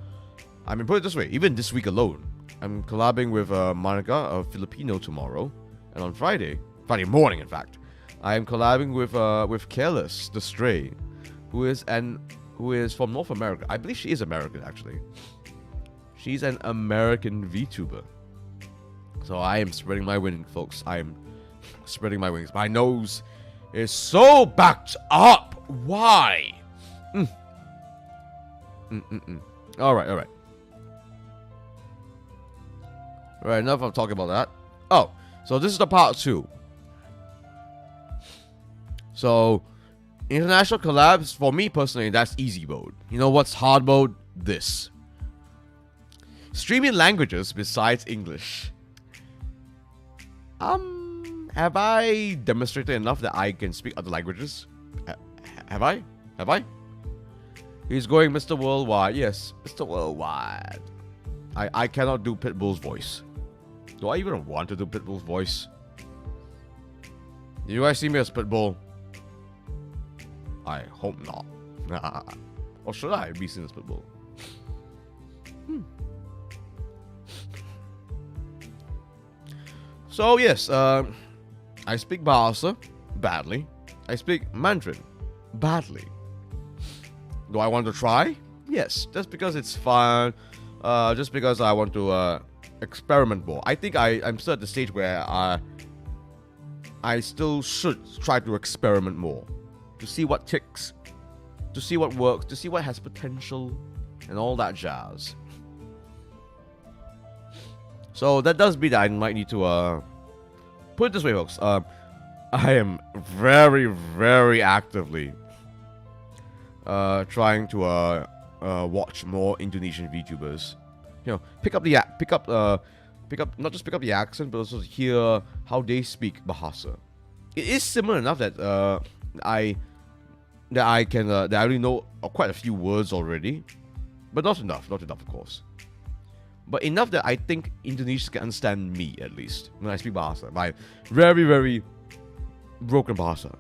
I mean, put it this way, even this week alone, I'm collabing with Monica, a Filipino, tomorrow, and on Friday morning, in fact, I am collabing with Careless, the Stray, who is from North America. I believe she is American, actually. She's an American VTuber. So I am spreading my wings, folks. I am spreading my wings. My nose is so backed up. Why? All right. Right, enough of talking about that. Oh, so this is the part 2. So, international collabs, for me personally, that's easy mode. You know what's hard mode? This. Streaming languages besides English. Have I demonstrated enough that I can speak other languages? Have I? He's going Mr. Worldwide. Yes, Mr. Worldwide. I cannot do Pitbull's voice. Do I even want to do Pitbull's voice? Do you guys see me as Pitbull? I hope not. Or should I be seen as Pitbull? So yes, I speak Bahasa badly. I speak Mandarin badly. Do I want to try? Yes, just because it's fun. Just because I want to experiment more. I think I'm still at the stage where I still should try to experiment more. To see what ticks. To see what works. To see what has potential. And all that jazz. So that does mean that I might need to put it this way, folks. I am very, very actively trying to watch more Indonesian VTubers. You know, pick up not just pick up the accent, but also hear how they speak Bahasa. It is similar enough that I already know quite a few words already, but not enough, of course. But enough that I think Indonesians can understand me, at least, when I speak Bahasa. My very, very broken Bahasa.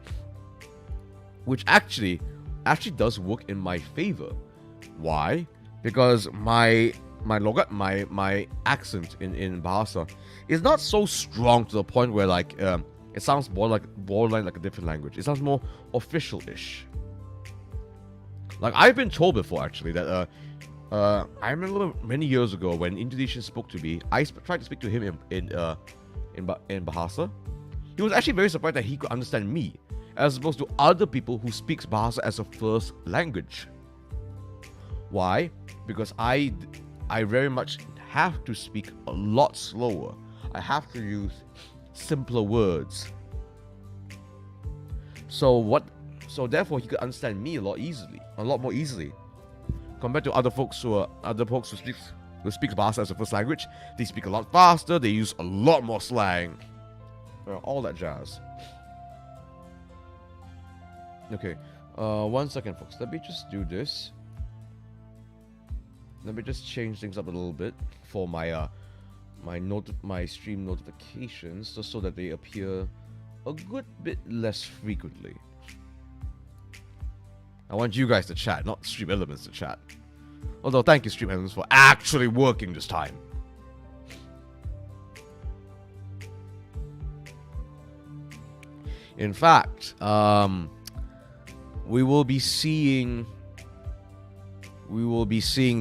Which actually does work in my favor. Why? Because my logat, my accent in Bahasa is not so strong to the point where like it sounds borderline like a different language. It sounds more official-ish. Like, I've been told before, actually, that I remember many years ago when Indonesian spoke to me, I tried to speak to him in Bahasa. He was actually very surprised that he could understand me, as opposed to other people who speaks Bahasa as a first language. Why? Because I very much have to speak a lot slower. I have to use simpler words. So therefore he could understand me a lot more easily. Compared to other folks who speak Bahasa as a first language, they speak a lot faster, they use a lot more slang. All that jazz. Okay, 1 second, folks. Let me just do this. Let me just change things up a little bit for my my stream notifications, just so that they appear a good bit less frequently. I want you guys to chat, not Stream Elements to chat. Although, thank you, Stream Elements, for actually working this time. In fact, we will be seeing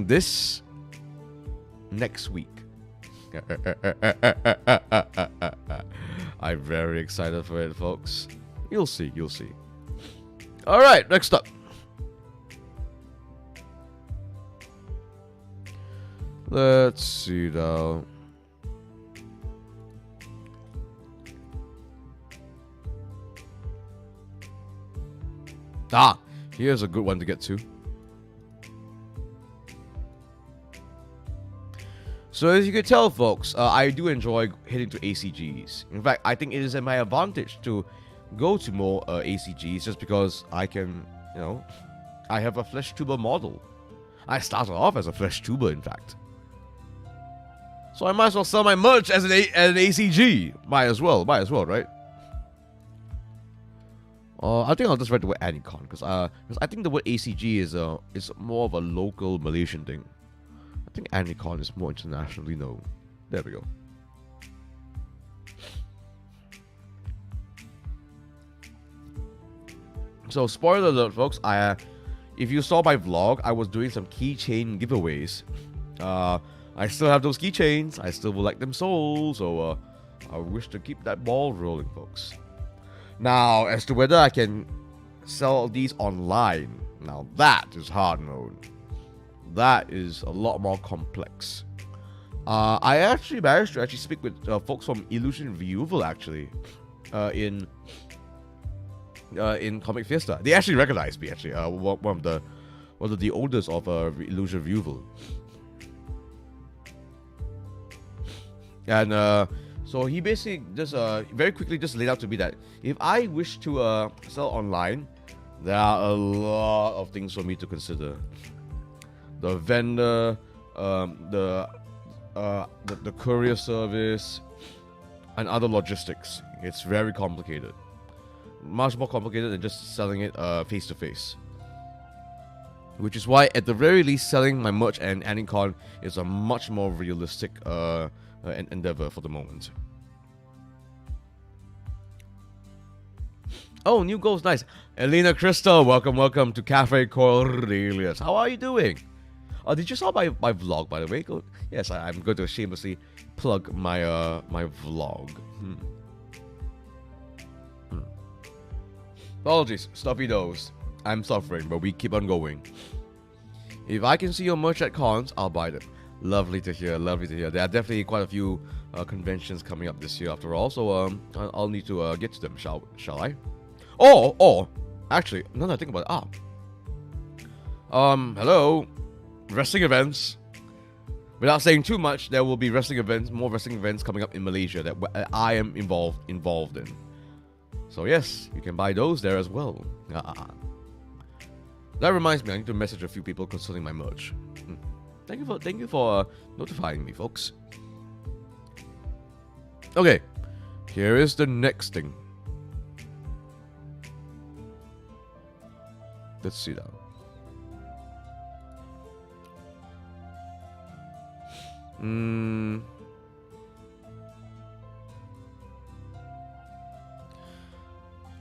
this next week. I'm very excited for it, folks. You'll see. All right, next up. Let's see though. Here's a good one to get to. So as you can tell, folks, I do enjoy heading to ACGs. In fact, I think it is at my advantage to go to more ACGs just because I can, I have a FleshTuber model. I started off as a FleshTuber, in fact. So I might as well sell my merch as an ACG. Might as well, right? I think I'll just write the word Anycon because I think the word ACG is more of a local Malaysian thing. I think Anycon is more internationally known. There we go. So spoiler alert, folks. If you saw my vlog, I was doing some keychain giveaways. I still have those keychains. I still would like them sold. So I wish to keep that ball rolling, folks. Now, as to whether I can sell these online, now that is hard mode. That is a lot more complex. I actually managed to speak with folks from Illusion Vtuber actually, in Comic Fiesta. They actually recognized me actually. One of the oldest of Illusion Vtuber. And so he basically just very quickly just laid out to me that if I wish to sell online, there are a lot of things for me to consider. The vendor, the courier service, and other logistics. It's very complicated. Much more complicated than just selling it face to face. Which is why, at the very least, selling my merch and Anycon is a much more realistic endeavor for the moment. Oh, new goals, nice. Elena Crystal, welcome to Cafe Cornelius. How are you doing? Did you saw my vlog, by the way? Yes, I'm going to shamelessly plug my my vlog. Apologies, stuffy nose. I'm suffering, but we keep on going. If I can see your merch at cons, I'll buy them. Lovely to hear, lovely to hear. There are definitely quite a few conventions coming up this year after all, so I'll need to get to them, shall I? Or, actually, now that I think about it, hello, wrestling events. Without saying too much, there will be more wrestling events coming up in Malaysia that I am involved in. So yes, you can buy those there as well. That reminds me, I need to message a few people concerning my merch. Thank you for notifying me, folks. Okay, here is the next thing. Let's see that.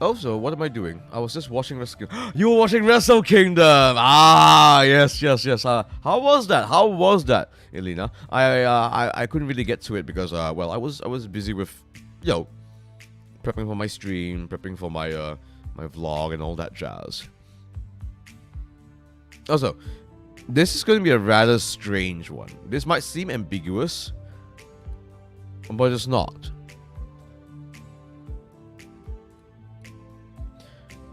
Also, what am I doing? I was just watching Wrestle Kingdom. You were watching Wrestle Kingdom! Ah, yes. How was that? How was that, Elena? I couldn't really get to it because well, I was busy with, you know, prepping for my stream, prepping for my my vlog and all that jazz. Also, this is going to be a rather strange one. This might seem ambiguous, but it's not.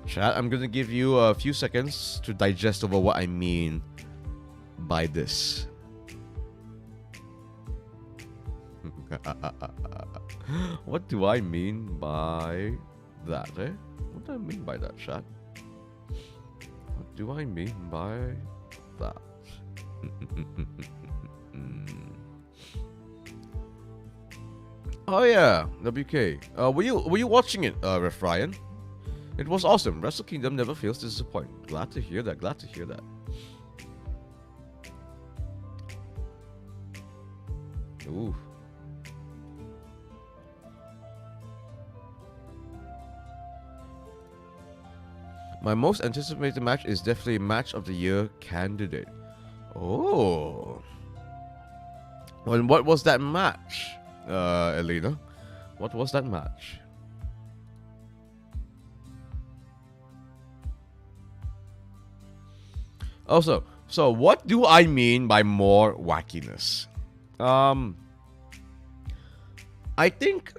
Chat, I'm going to give you a few seconds to digest over what I mean by this. What do I mean by that, eh? What do I mean by that, chat? What do I mean by that? Oh yeah, WK. Were you watching it, Ref Ryan? It was awesome. Wrestle Kingdom never fails to disappoint. Glad to hear that. Glad to hear that. Ooh. My most anticipated match is definitely Match of the Year candidate. Oh. Well, what was that match, Elena? What was that match? Also, so what do I mean by more wackiness? I think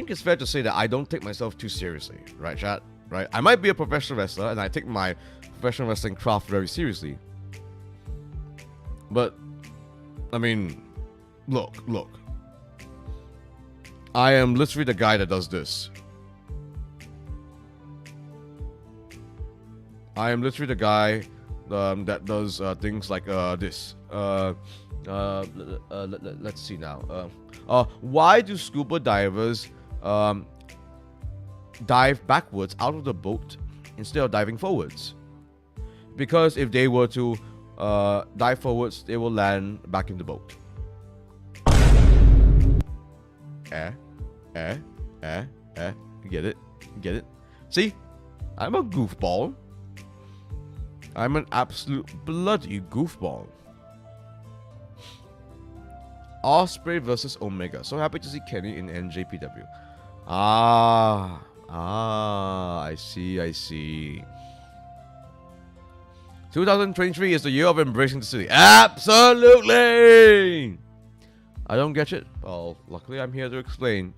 it's fair to say that I don't take myself too seriously, right, chat? Right? I might be a professional wrestler, and I take my professional wrestling craft very seriously. But, I mean, look. I am literally the guy that does this. I am literally the guy that does things like this. Let's see now. Why do scuba divers dive backwards out of the boat instead of diving forwards? Because if they were to dive forwards, they will land back in the boat. Get it? See? I'm a goofball. I'm an absolute bloody goofball. Osprey versus Omega. So happy to see Kenny in NJPW. I see. 2023 is the year of embracing the city. Absolutely! I don't get it. Well, luckily I'm here to explain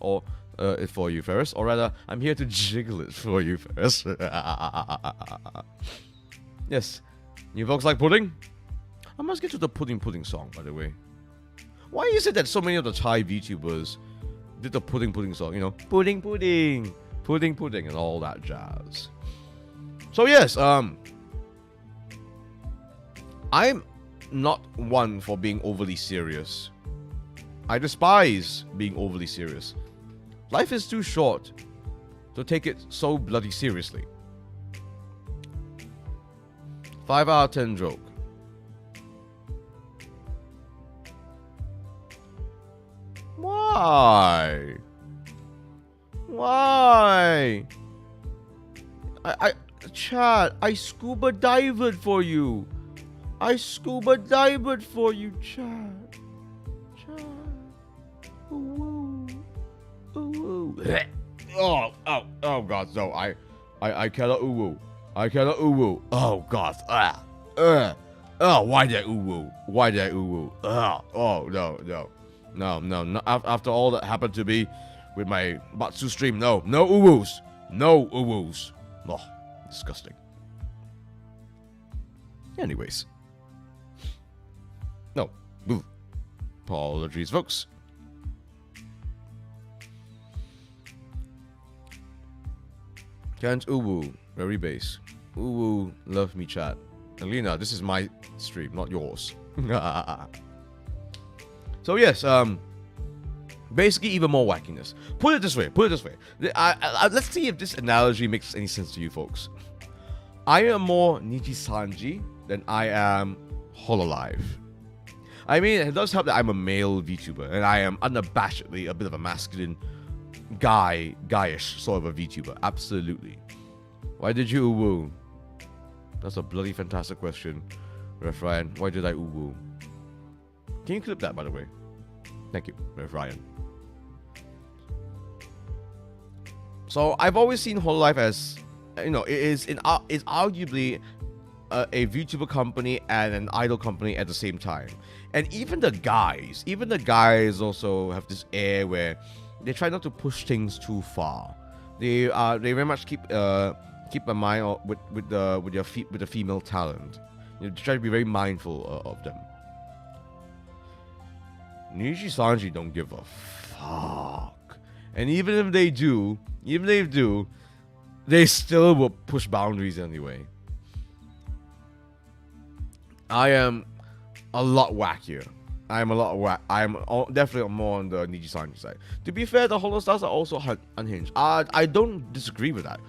it for you, Ferris. Or rather, I'm here to jiggle it for you, Ferris. Yes. You folks like pudding? I must get to the pudding song, by the way. Why is it that so many of the Thai VTubers did the pudding song? You know, pudding, and all that jazz. So yes, I'm not one for being overly serious. I despise being overly serious. Life is too short to take it so bloody seriously. 5 out of 10 joke. Why? Chad, I scuba dived for you. Chad. Ooh. Oh God, no, I cannot ooh. Oh God. Why that ooh? Oh no. After all that happened to me with my Batsu stream, no ooh-woos. Oh, disgusting. Anyways. No. Ooh. Apologies, folks. Can't ooh-woo. Very base. Ooh-woo. Love me, chat. Alina, this is my stream, not yours. So yes, basically even more wackiness. Put it this way. Let's see if this analogy makes any sense to you folks. I am more Nijisanji than I am Hololive. I mean, it does help that I'm a male VTuber, and I am unabashedly a bit of a masculine guyish sort of a VTuber. Absolutely. Why did you woo? That's a bloody fantastic question, Ref Ryan. Why did I woo? Can you clip that, by the way? Thank you, Ref Ryan. So I've always seen Hololive as, you know, it's arguably a VTuber company and an idol company at the same time. And even the guys also have this air where they try not to push things too far. They very much keep a mind with the female talent. You know, try to be very mindful of them. Nishi Sanji don't give a fuck. And even if they do, they still will push boundaries anyway. I am a lot wackier. I am definitely more on the Nishi Sanji side. To be fair, the Holostars are also unhinged. I don't disagree with that.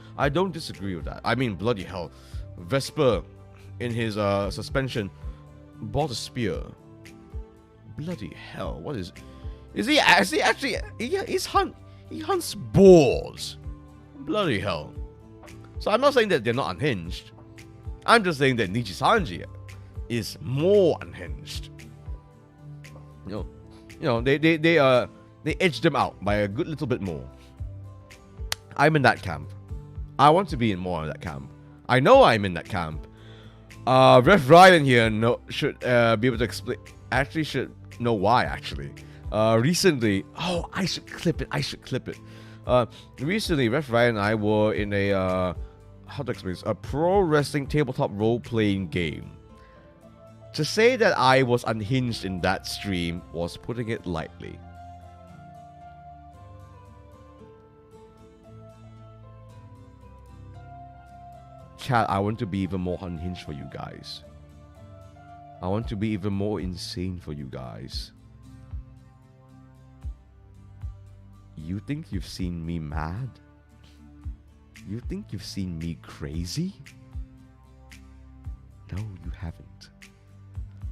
I mean, bloody hell. Vesper, in his suspension, bought a spear. Bloody hell, what is... he hunts boars. Bloody hell. So I'm not saying that they're not unhinged. I'm just saying that Nishi Sanji is more unhinged. You know, they edged them out by a good little bit more. I'm in that camp. I want to be in more of that camp. I know I'm in that camp. Ref Ryan here should be able to explain. Actually, should know why. Actually, recently, I should clip it. Recently, Ref Ryan and I were in a how to explain this? A pro wrestling tabletop role playing game. To say that I was unhinged in that stream was putting it lightly. Chat, I want to be even more unhinged for you guys. I want to be even more insane for you guys. You think you've seen me mad? You think you've seen me crazy? No, you haven't.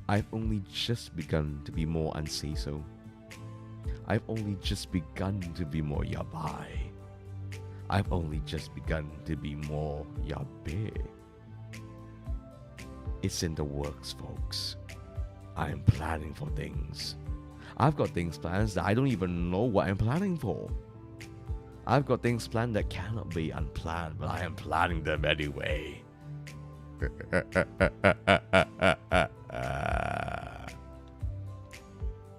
I've only just begun to be more unsay-so. I've only just begun to be more yabai. I've only just begun to be more yabe. It's in the works, folks. I'm planning for things. I've got things planned that I don't even know what I'm planning for. I've got things planned that cannot be unplanned, but I am planning them anyway.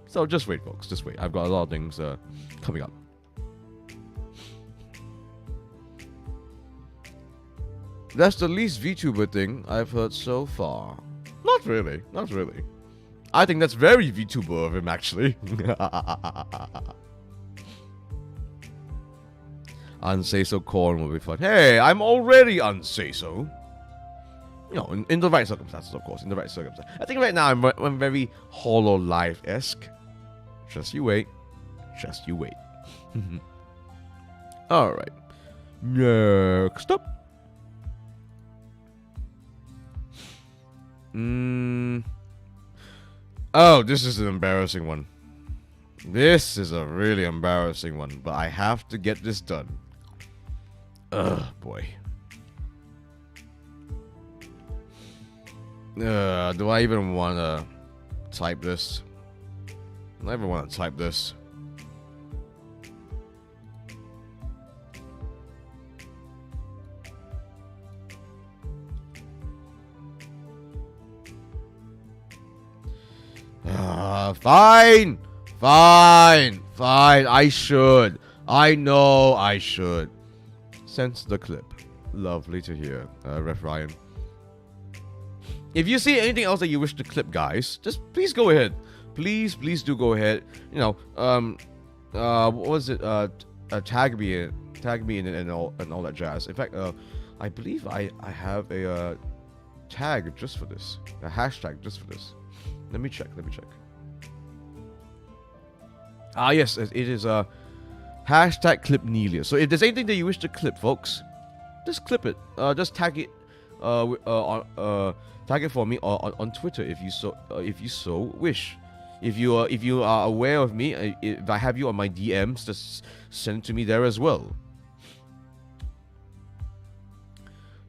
So just wait, folks. Just wait. I've got a lot of things coming up. That's the least VTuber thing I've heard so far. Not really. Not really. I think that's very VTuber of him, actually. Unsay-so corn will be fun. Hey, I'm already unsay-so. You know, in the right circumstances, of course. In the right circumstances. I think right now I'm very Hololive-esque. Just you wait. Just you wait. Alright. Next up. Oh, this is an embarrassing one. This is a really embarrassing one, but I have to get this done. Ugh, boy. Do I even want to type this? I never want to type this. Fine. I should. I know I should. Sense the clip. Lovely to hear, Ref Ryan. If you see anything else that you wish to clip, guys, just please go ahead. Please do go ahead. You know, what was it? Tag me in it and all that jazz. In fact, I believe I have a tag just for this. A hashtag just for this. Let me check. Ah, yes, it is hashtag clip Cornelius. So if there's anything that you wish to clip, folks, just clip it. Just tag it. Tag it for me on Twitter if you so wish. If you are aware of me, if I have you on my DMs, just send it to me there as well.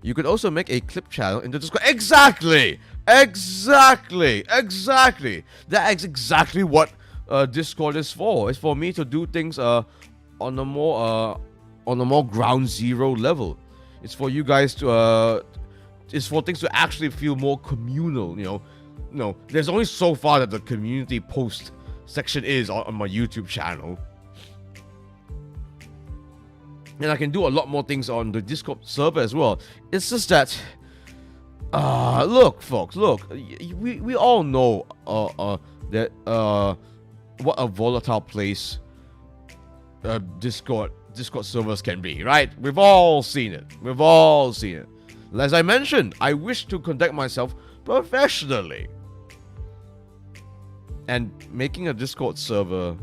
You could also make a clip channel in the Discord. Exactly! Exactly! Exactly! That is exactly what Discord is for. It's for me to do things on a more ground zero level. It's for you guys to it's for things to actually feel more communal, you know. No, there's only so far that the community post section is on my YouTube channel. And I can do a lot more things on the Discord server as well. It's just that, look, folks, look, we all know that what a volatile place Discord servers can be, right? We've all seen it. We've all seen it. As I mentioned, I wish to conduct myself professionally. And making a Discord server,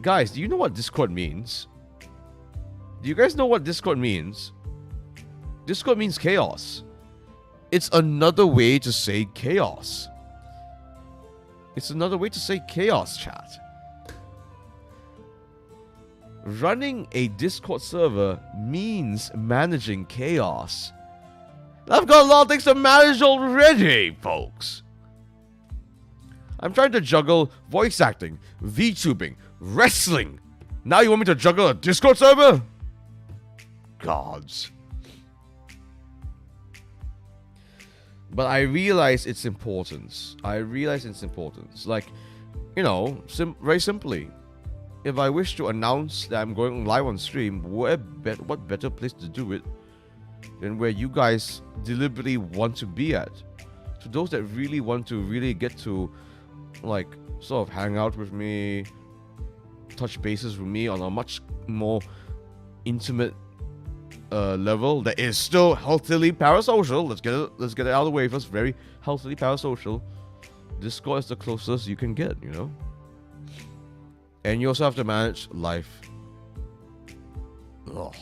guys, do you know what Discord means? Do you guys know what Discord means? Discord means chaos. It's another way to say chaos. It's another way to say chaos, chat. Running a Discord server means managing chaos. I've got a lot of things to manage already, folks. I'm trying to juggle voice acting, VTubing, wrestling. Now you want me to juggle a Discord server? Gods. But I realize its importance. Like, you know, very simply, if I wish to announce that I'm going live on stream, what better place to do it than where you guys deliberately want to be at? To those that really want to really get to, like, sort of hang out with me, touch bases with me on a much more intimate level that is still healthily parasocial. Let's get it out of the way first. Very healthily parasocial. Discord is the closest you can get, you know. And you also have to manage life. Ugh.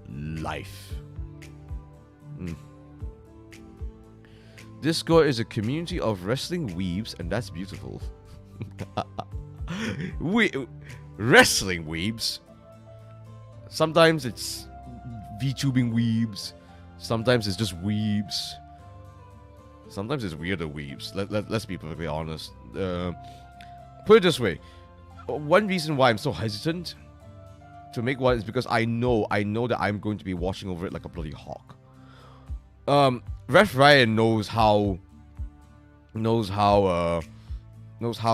Life. Discord is a community of wrestling weebs, and that's beautiful. Wrestling weebs. Sometimes it's VTubing weebs. Sometimes it's just weebs. Sometimes it's weirder weebs. Let's be perfectly honest. Put it this way. One reason why I'm so hesitant to make one is because I know that I'm going to be watching over it like a bloody hawk. Ref Ryan knows how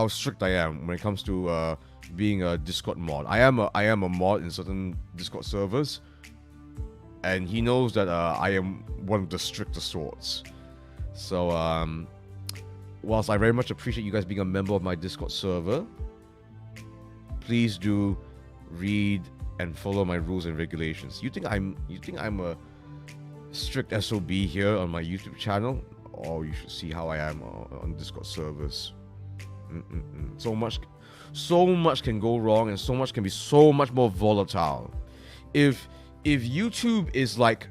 strict I am when it comes to being a Discord mod. I am a mod in certain Discord servers, and he knows that I am one of the strictest sorts. So whilst I very much appreciate you guys being a member of my Discord server, please do read and follow my rules and regulations. You think I'm a strict SOB here on my YouTube channel? Oh, you should see how I am on Discord servers. So much can go wrong, and so much can be so much more volatile. If YouTube is like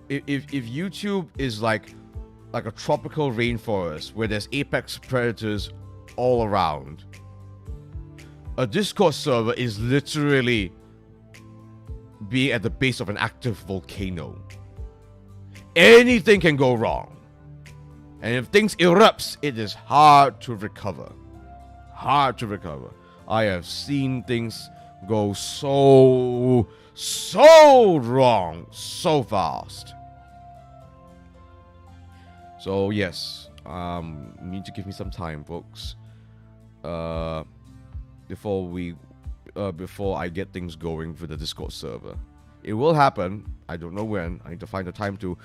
if YouTube is like a tropical rainforest where there's apex predators all around, a Discord server is literally being at the base of an active volcano. Anything can go wrong. And if things erupts, it is hard to recover. Hard to recover. I have seen things go so wrong so fast. So yes, need to give me some time, folks. Before I get things going for the Discord server. It will happen. I don't know when. I need to find the time to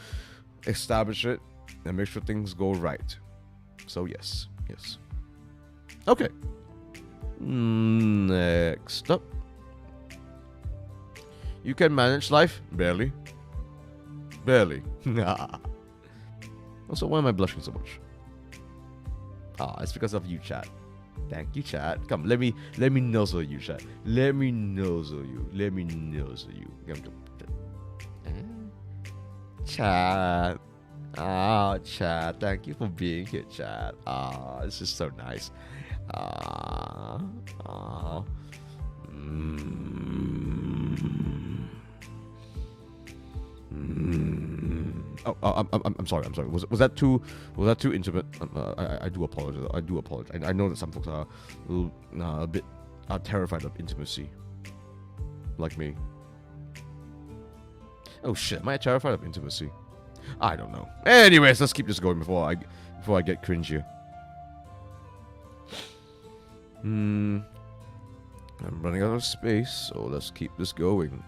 establish it and make sure things go right. So yes. Okay. Next up. You can manage life? Barely. Also, why am I blushing so much? It's because of you, chat. Thank you, chat. Come, let me nuzzle you, chat. Let me nuzzle you. Chat. Ah, chat. Thank you for being here, chat. Ah, this is so nice. Ah, ah. I'm sorry. I'm sorry. Was that too intimate? I do apologize. I know that some folks are a bit terrified of intimacy, like me. Oh shit! Am I terrified of intimacy? I don't know. Anyways, let's keep this going before I get cringy. I'm running out of space, so let's keep this going.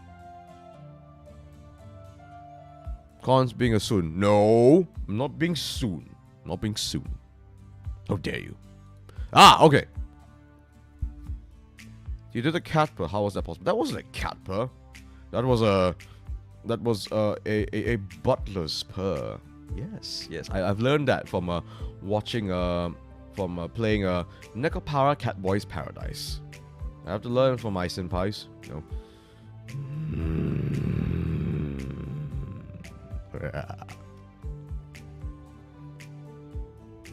Con's being a soon. No, I'm not being soon. I'm not being soon. How dare you? Ah, okay. You did a cat purr. How was that possible? That wasn't a cat purr. That was a butler's purr. Yes. I've learned that from watching playing Nekopara Catboy's Paradise. I have to learn from my senpais, you know.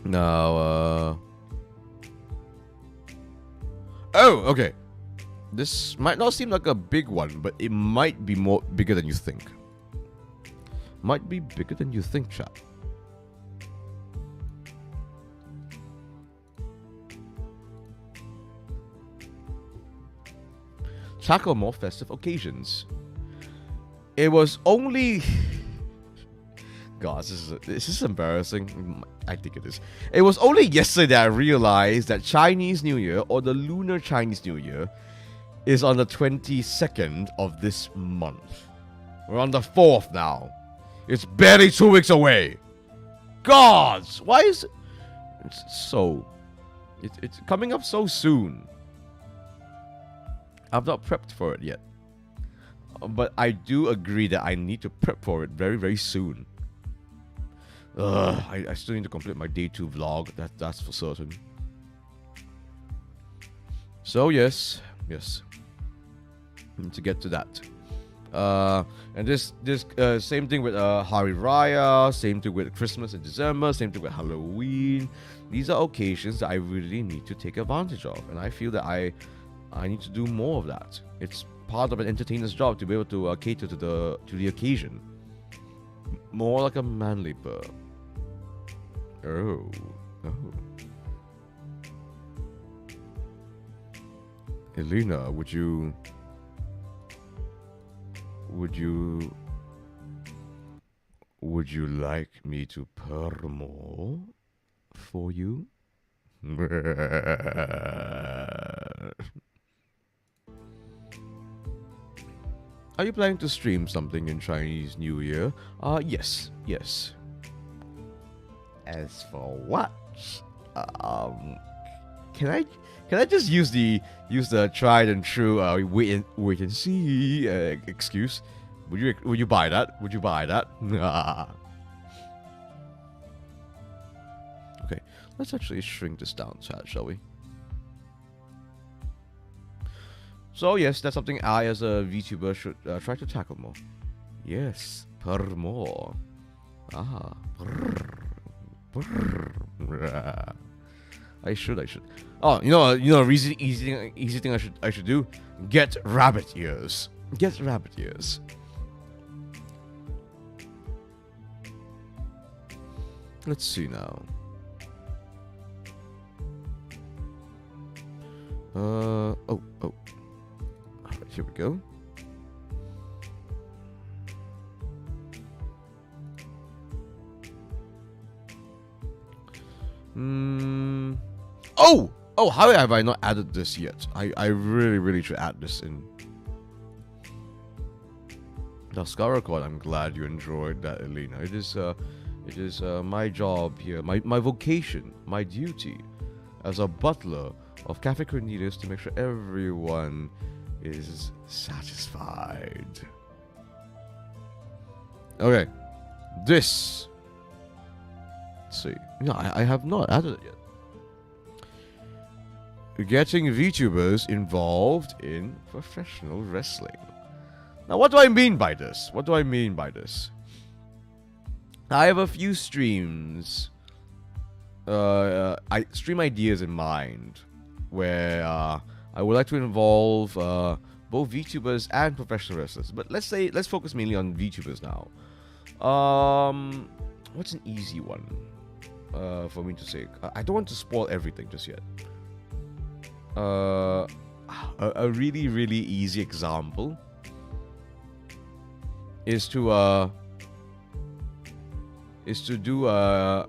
Now, oh, okay. This might not seem like a big one, but it might be bigger than you think. Might be bigger than you think, chat. Tackle more festive occasions. It was only... God, this is embarrassing. I think it is. It was only yesterday that I realized that Chinese New Year, or the Lunar Chinese New Year, is on the 22nd of this month. We're on the 4th now. It's barely 2 weeks away. God, why is it? It's coming up so soon. I've not prepped for it yet. But I do agree that I need to prep for it very, very soon. I still need to complete my day 2 vlog. That's for certain. So yes. Need to get to that. And this same thing with Hari Raya, same thing with Christmas in December, same thing with Halloween. These are occasions that I really need to take advantage of, and I feel that I need to do more of that. It's part of an entertainer's job to be able to cater to the occasion. More like a manly purr. Oh. Elena, would you like me to purr more for you? Are you planning to stream something in Chinese New Year? Yes. As for what? Can I just use the tried and true wait and see excuse? Would you buy that? Would you buy that? Okay, let's actually shrink this down, chat, shall we? So yes, that's something I as a VTuber should try to tackle more. Yes, purr more. I should. Oh, you know, easy thing I should do. Get rabbit ears. Let's see now. Oh. Alright, here we go. Oh, how have I not added this yet? I really should add this in. Now, Scaracon, I'm glad you enjoyed that, Elena. It is my job here, my vocation, my duty as a butler of Cafe Cornelius to make sure everyone is satisfied. Okay, this. Let's see. No, I have not added it yet. Getting VTubers involved in professional wrestling. Now, what do I mean by this? I have a few streams, stream ideas in mind, where I would like to involve both VTubers and professional wrestlers. But let's focus mainly on VTubers now. What's an easy one for me to say? I don't want to spoil everything just yet. A really, really easy example is to do a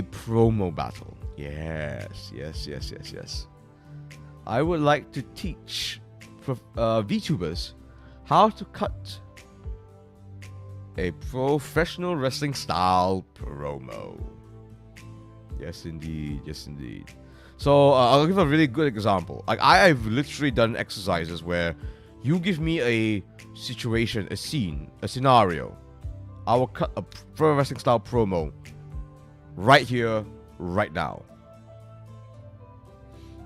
promo battle. Yes. I would like to teach VTubers how to cut a professional wrestling style promo. Yes, indeed. So I'll give a really good example. Like I've literally done exercises where you give me a situation, a scene, a scenario. I will cut a pro wrestling style promo right here, right now.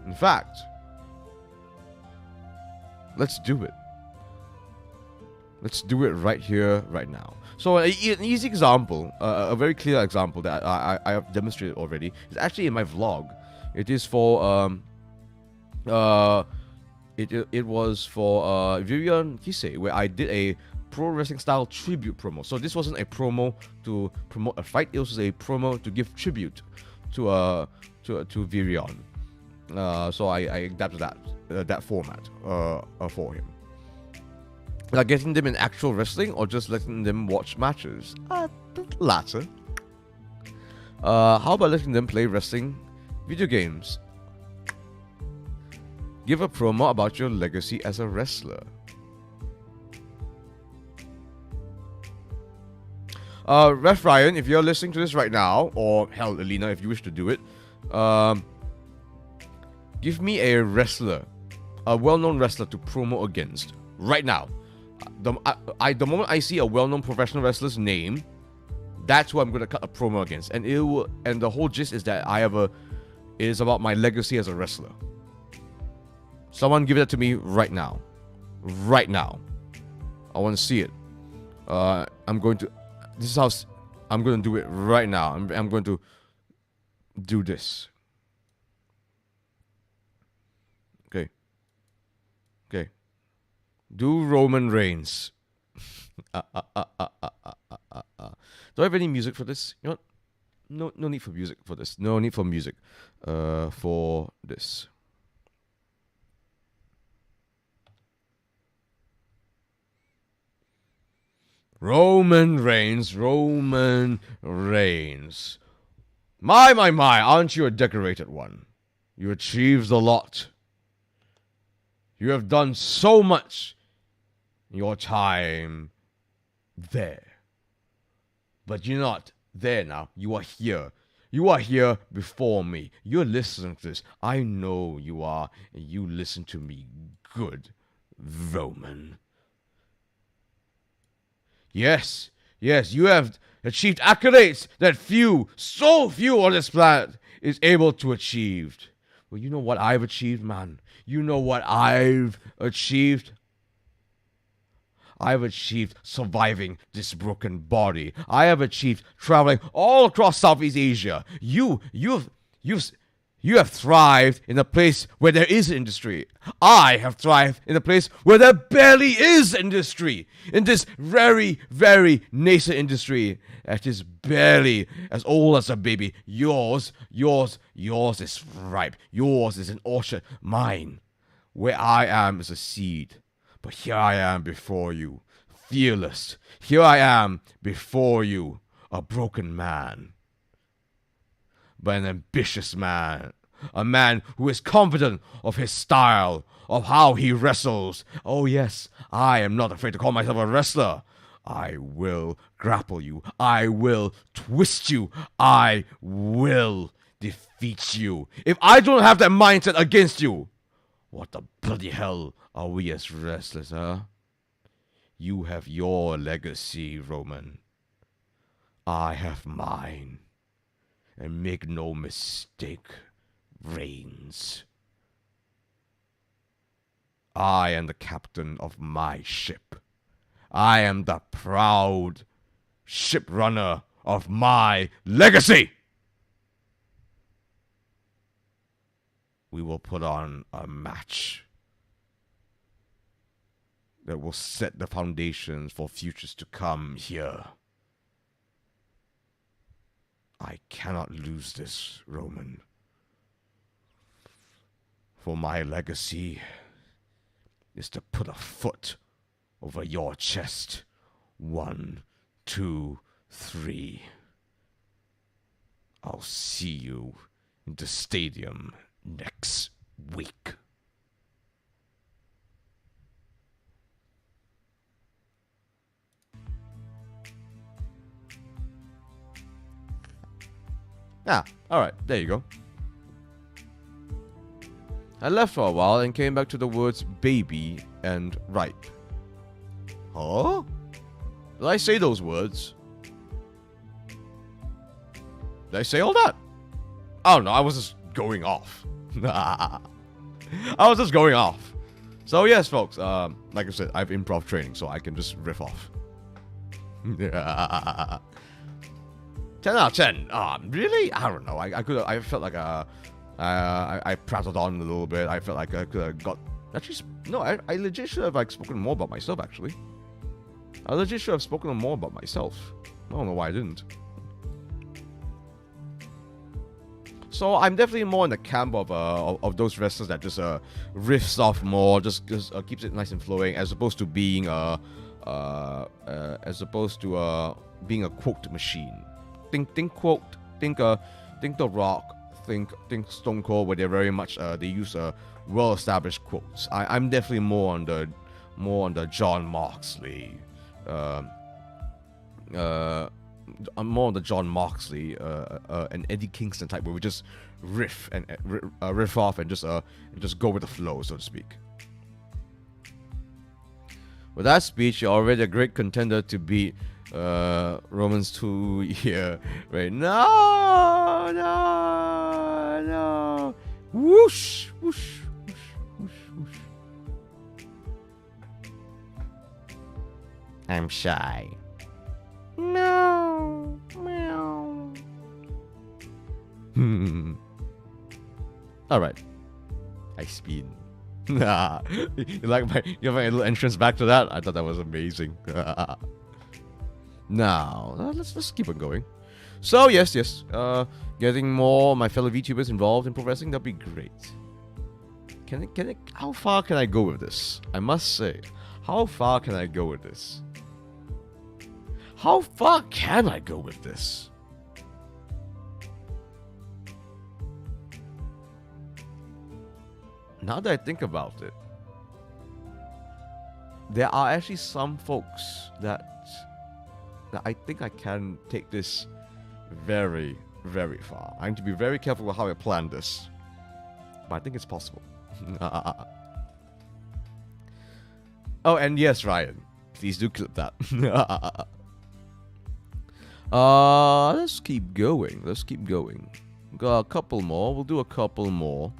In fact, let's do it. Let's do it right here, right now. So an easy example, a very clear example that I have demonstrated already, is actually in my vlog. It is for it was for Virion Kisei, where I did a pro wrestling style tribute promo. So this wasn't a promo to promote a fight; it was a promo to give tribute to Virion. So I adapted that format for him. Like getting them in actual wrestling or just letting them watch matches? The latter. How about letting them play wrestling video games? Give a promo about your legacy as a wrestler. Ref Ryan, if you're listening to this right now, or hell, Alina, if you wish to do it, give me a wrestler, a well-known wrestler to promo against right now. The moment I see a well-known professional wrestler's name, that's who I'm gonna cut a promo against, and the whole gist is that it is about my legacy as a wrestler. Someone give that to me right now. Right now. I want to see it. This is how I'm going to do it right now. I'm going to do this. Okay. Do Roman Reigns. Do I have any music for this? You know what? No need for music for this. No need for music for this. Roman Reigns. My, aren't you a decorated one? You achieved a lot. You have done so much in your time there. But you're not there now. You are here. You are here before me. You're listening to this. I know you are, and you listen to me good, Roman. Yes, you have achieved accolades that so few on this planet is able to achieve. Well, you know what I've achieved, man? You know what I've achieved? I've achieved surviving this broken body. I have achieved traveling all across Southeast Asia. You have thrived in a place where there is industry. I have thrived in a place where there barely is industry. In this very, very nascent industry that is barely as old as a baby. Yours is ripe. Yours is an orchard. Mine, where I am, is a seed. But here I am before you, fearless. Here I am before you, a broken man. But an ambitious man. A man who is confident of his style, of how he wrestles. Oh yes, I am not afraid to call myself a wrestler. I will grapple you. I will twist you. I will defeat you. If I don't have that mindset against you, what the bloody hell are we as wrestlers, huh? You have your legacy, Roman. I have mine. And make no mistake, Reigns. I am the captain of my ship. I am the proud shiprunner of my legacy. We will put on a match that will set the foundations for futures to come here. I cannot lose this, Roman. For my legacy is to put a foot over your chest. 1, 2, 3. I'll see you in the stadium next week. Ah, alright, there you go. I left for a while and came back to the words baby and ripe. Huh? Did I say those words? Did I say all that? I don't know, I was just going off. I was just going off. So yes, folks, like I said, I have improv training, so I can just riff off. 10 out of 10. Really? I don't know. I felt like I prattled on a little bit. I felt like I could have got. Actually, no. I legit should have spoken more about myself. Actually, I legit should have spoken more about myself. I don't know why I didn't. So I'm definitely more in the camp of those wrestlers that just riffs off more, just keeps it nice and flowing, as opposed to being being a quote machine. Think quote, think The Rock, think Stone Cold, where they're very much they use well-established quotes. I'm definitely more on the John Moxley, I'm more on the John Moxley and Eddie Kingston type, where we just riff off and just go with the flow, so to speak. With that speech, you're already a great contender to beat Roman's 2 here. Right? No. Whoosh, whoosh, whoosh, whoosh, whoosh. I'm shy. No. Meow. Alright. I speed. You like my little entrance back to that? I thought that was amazing. Now, let's keep on going. So yes, getting more my fellow VTubers involved in pro wrestling, that'd be great. How far can I go with this? I must say, how far can I go with this? How far can I go with this? Now that I think about it, there are actually some folks that I think I can take this very, very far. I need to be very careful with how I plan this, but I think it's possible. Oh, and yes, Ryan, please do clip that. Let's keep going. Got a couple more. We'll do a couple more.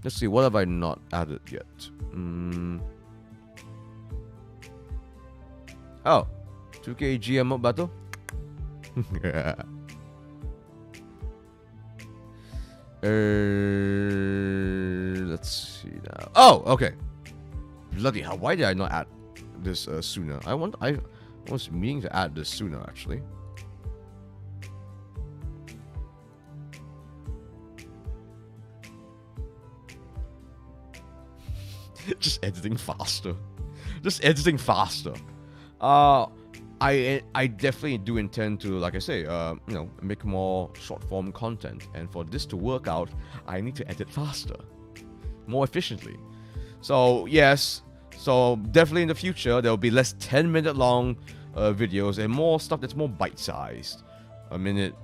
Let's see, what have I not added yet? Oh, 2K GM battle? Let's see now. Oh, okay. Bloody hell, why did I not add this sooner? I was meaning to add this sooner, actually. Just editing faster. I definitely do intend to, like I say, make more short form content, and for this to work out, I need to edit faster, more efficiently. So yes, definitely in the future there will be less 10-minute long videos and more stuff that's more bite-sized. A minute,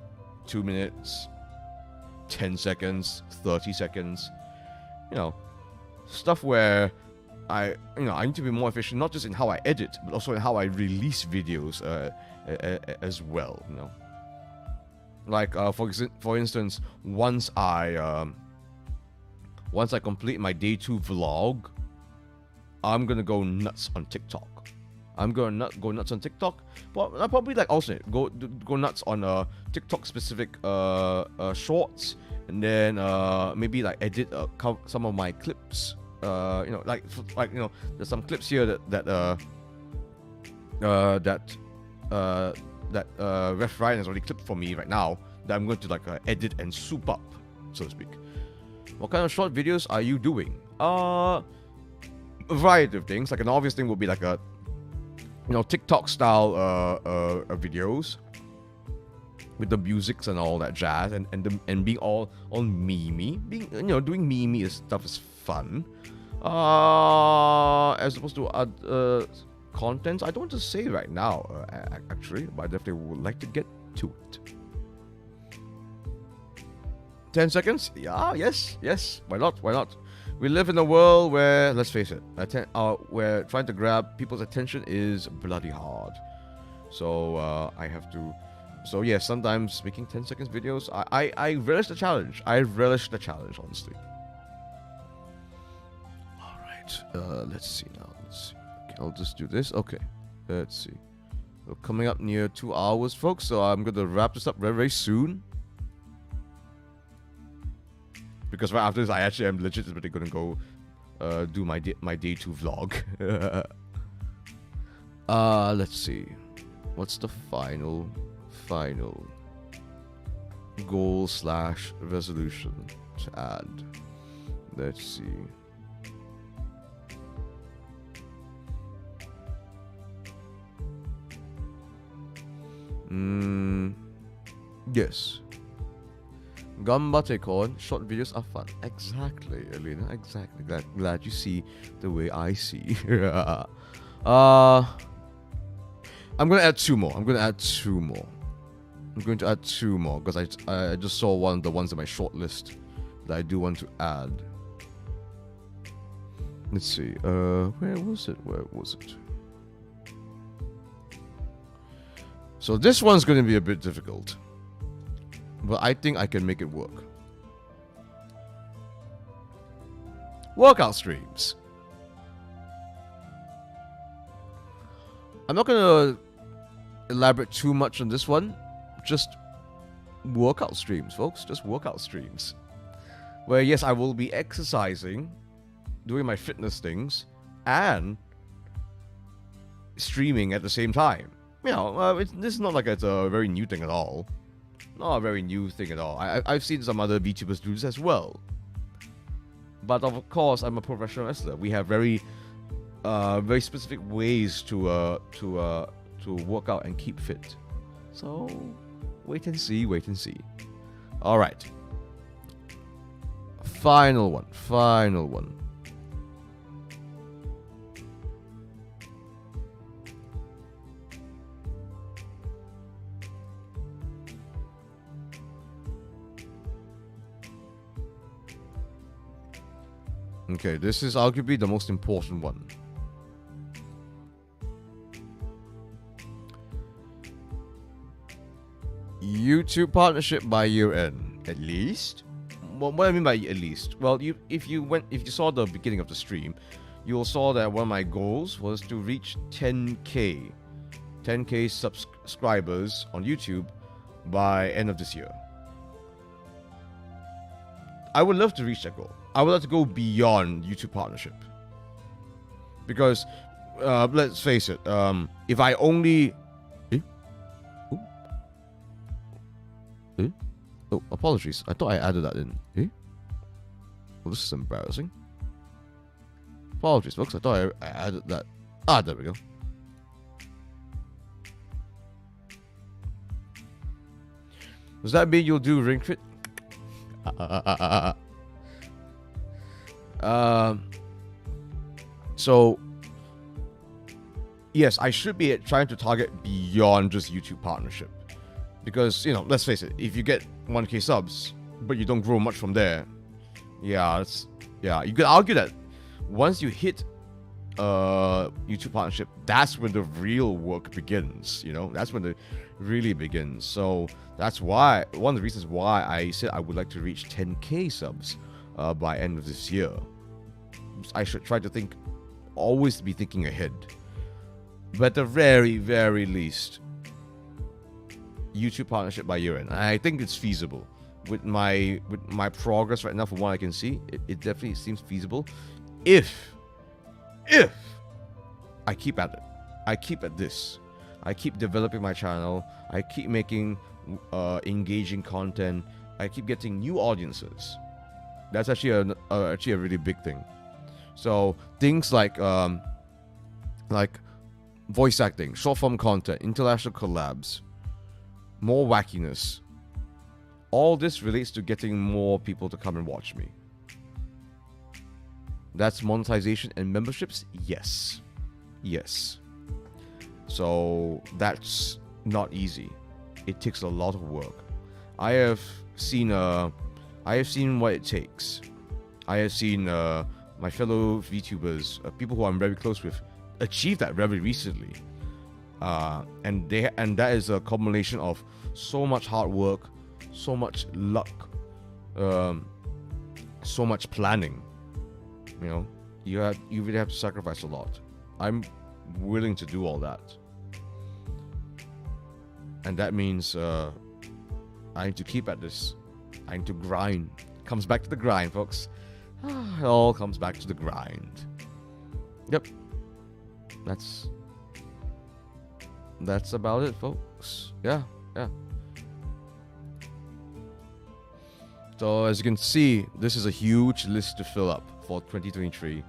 2 minutes, 10 seconds, 30 seconds. Stuff where I need to be more efficient, not just in how I edit, but also in how I release videos as well. Like for instance, once I complete my day 2 vlog, I'm gonna go nuts on TikTok. I'm gonna go nuts on TikTok, but I'll probably like alternate. Go nuts on TikTok specific shorts, and then maybe like edit some of my clips. Like there's some clips here that Ref Ryan has already clipped for me right now that I'm going to like edit and soup up, so to speak. What kind of short videos are you doing? A variety of things. Like an obvious thing would be like a TikTok style videos with the musics and all that jazz, and being all memey. Doing memey stuff is fun. As opposed to contents, I don't want to say right now, actually, but I definitely would like to get to it. 10 seconds? Yeah, yes. Why not? We live in a world where, let's face it, where trying to grab people's attention is bloody hard. So I have to. So yeah, sometimes making 10 seconds videos, I relish the challenge. Honestly. All right. Let's see now. Okay, I'll just do this. Okay. Let's see. We're coming up near 2 hours, folks. So I'm gonna wrap this up very, very soon. Because right after this, I actually am legitimately gonna go do my day 2 vlog. Let's see. What's the final goal / resolution to add? Let's see. Yes. Gambate Corn, short videos are fun. Exactly, Elena. Exactly. Glad you see the way I see. I'm gonna add 2 more. I'm going to add 2 more because I just saw one of the ones in my short list that I do want to add. Let's see. Where was it? So this one's going to be a bit difficult, but I think I can make it work. Workout streams. I'm not going to elaborate too much on this one. Just workout streams, folks. Just workout streams. Where, yes, I will be exercising, doing my fitness things, and streaming at the same time. This is not like it's a very new thing at all. Not a very new thing at all. I've seen some other VTubers do this as well. But of course, I'm a professional wrestler. We have very specific ways to work out and keep fit. So, wait and see. All right. Final one. Okay, this is arguably the most important one. YouTube partnership by year end, at least. What I mean by at least? Well, if you saw the beginning of the stream, you'll saw that one of my goals was to reach 10k subscribers on YouTube by end of this year. I would love to reach that goal. I would love to go beyond YouTube partnership. Because, let's face it, if I only... Oh, apologies. I thought I added that in. Well, this is embarrassing. Apologies, folks. I thought I added that. There we go. Does that mean you'll do ring fit? So yes, I should be trying to target beyond just YouTube partnership, because let's face it, if you get 1k subs but you don't grow much from there, you could argue that once you hit YouTube partnership, that's when the real work begins. That's when it really begins. So that's why one of the reasons why I said I would like to reach 10k subs by end of this year. I should try to think always be thinking ahead. But at the very, very least, YouTube partnership by year end. I think it's feasible. With my progress right now, from what I can see, it definitely seems feasible. If I keep at it, I keep at this, I keep developing my channel, I keep making engaging content, I keep getting new audiences. That's actually a really big thing. So things like voice acting, short form content, international collabs, more wackiness. All this relates to getting more people to come and watch me. That's monetization and memberships? Yes. Yes. So that's not easy. It takes a lot of work. I have seen what it takes. I have seen my fellow VTubers, people who I'm very close with, achieve that very recently. And that is a combination of so much hard work, so much luck, so much planning. You know, you really have to sacrifice a lot. I'm willing to do all that, and that means I need to keep at this. I need to grind. Comes back to the grind, folks. It all comes back to the grind. Yep. That's about it, folks. Yeah. So as you can see, this is a huge list to fill up for 2023.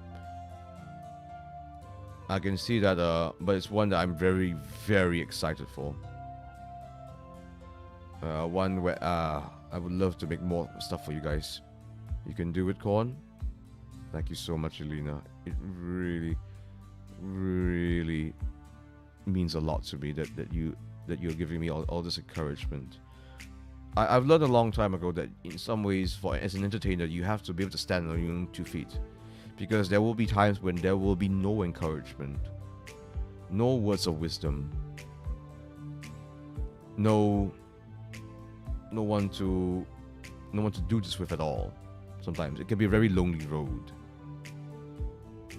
I can see that, but it's one that I'm very, very excited for. One where I would love to make more stuff for you guys. You can do it, Corn. Thank you so much, Elena. It really, really means a lot to me that you're giving me all this encouragement. I've learned a long time ago that in some ways, as an entertainer, you have to be able to stand on your own 2 feet, because there will be times when there will be no encouragement, no words of wisdom, no one to do this with at all. Sometimes it can be a very lonely road,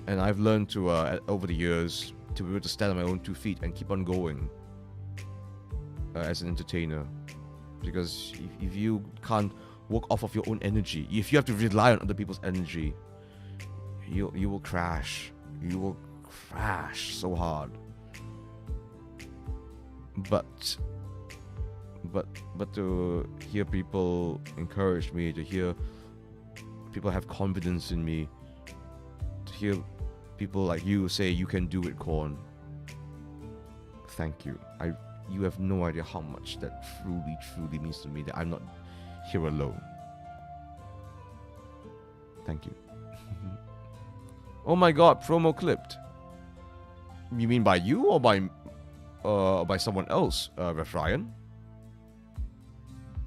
and I've learned to over the years to be able to stand on my own 2 feet and keep on going as an entertainer. Because if you can't work off of your own energy, if you have to rely on other people's energy, you will crash. You will crash so hard. But to hear people encourage me, to hear people have confidence in me, to hear people like you say you can do it, Corn. Thank you. You have no idea how much that truly means to me, that I'm not here alone. Thank you. Oh my god, promo clipped. You mean by you or by someone else, Ref Ryan?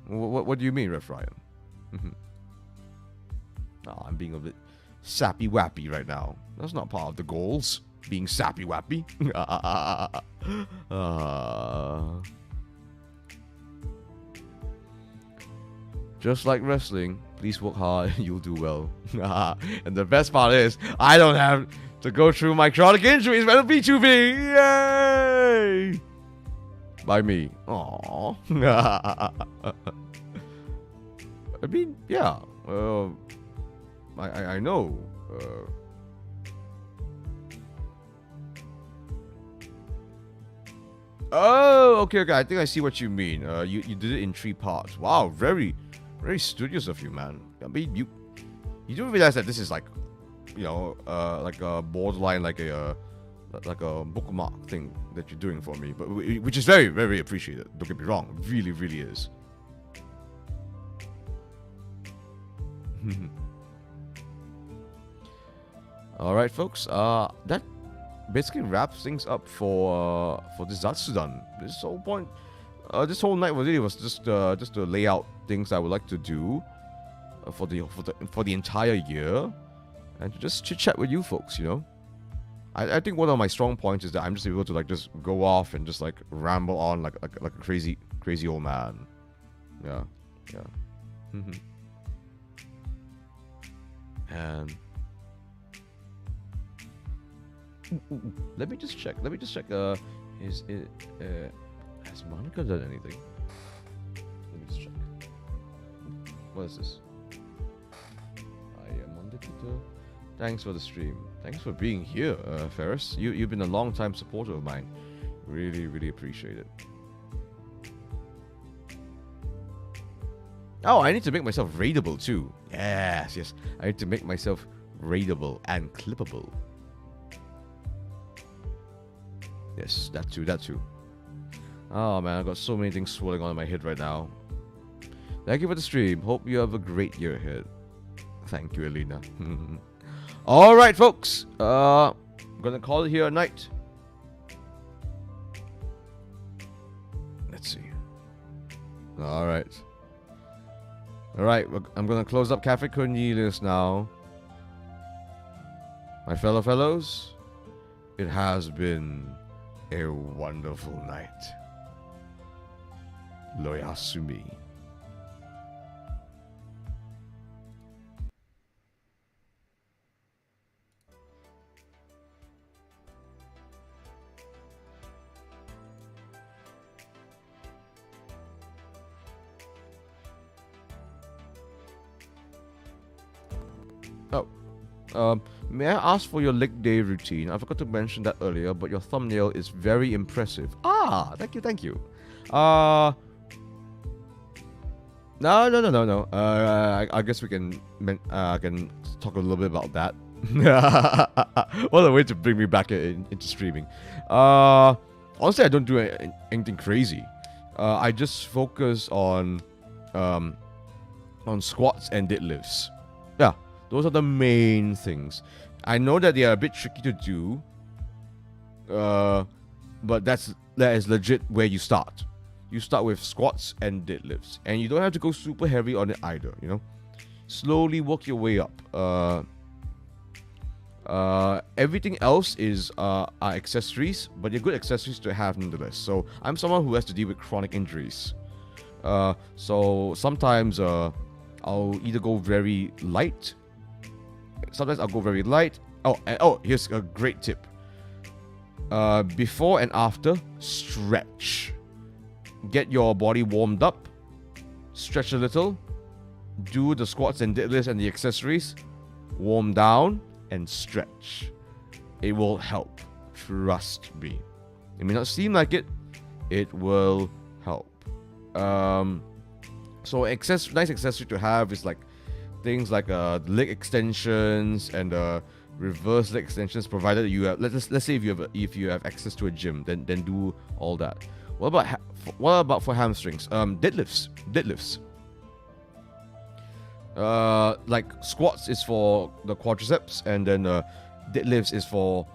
What do you mean, Ref Ryan? I'm being a bit sappy wappy right now. That's not part of the goals. Being sappy wappy. Just like wrestling, please work hard, you'll do well. And the best part is, I don't have to go through my chronic injuries when I'm VTubing. Yay! By me. Aww. I mean, yeah. I know. Oh, okay. I think I see what you mean. You did it in 3 parts. Wow, very, very studious of you, man. I mean, you do realize that this is like, like a borderline, like a bookmark thing that you're doing for me, but which is very, very appreciated. Don't get me wrong, it really, really is. All right, folks. That basically wraps things up for this ZATSUDAN. This whole point, this whole night really was just to lay out things I would like to do for the entire year, and to just chit chat with you folks. I think one of my strong points is that I'm just able to just go off and just ramble on like a crazy old man. Yeah. Let me just check. Is it? Has Monica done anything? Let me just check. What is this? I am on the Twitter. Thanks for the stream. Thanks for being here, Ferris. You've been a long time supporter of mine. Really appreciate it. Oh, I need to make myself raidable too. Yes. I need to make myself raidable and clippable. Yes, that too. Oh man, I've got so many things swirling on in my head right now. Thank you for the stream. Hope you have a great year ahead. Thank you, Elena. Alright, folks. I'm gonna call it here a night. Let's see. Alright, I'm gonna close up Cafe Cornelius now. My fellows, it has been a wonderful night. Loyasumi. May I ask for your leg day routine? I forgot to mention that earlier, but your thumbnail is very impressive. Ah, thank you. No. I guess we can talk a little bit about that. What a way to bring me back into streaming. Honestly, I don't do anything crazy. I just focus on squats and deadlifts. Yeah. Those are the main things. I know that they are a bit tricky to do, but that is legit where you start. You start with squats and deadlifts, and you don't have to go super heavy on it either. You know, slowly work your way up. Everything else is are accessories, but they're good accessories to have nonetheless. So I'm someone who has to deal with chronic injuries. So sometimes I'll either go very light. Sometimes I'll go very light. Oh, here's a great tip. Before and after, stretch. Get your body warmed up. Stretch a little. Do the squats and deadlifts and the accessories. Warm down and stretch. It will help. Trust me. It may not seem like it. It will help. So nice accessory to have is like things like leg extensions and reverse leg extensions, provided you have. Let's say if you have access to a gym, then do all that. What about for hamstrings? Deadlifts. Like squats is for the quadriceps, and then deadlifts is for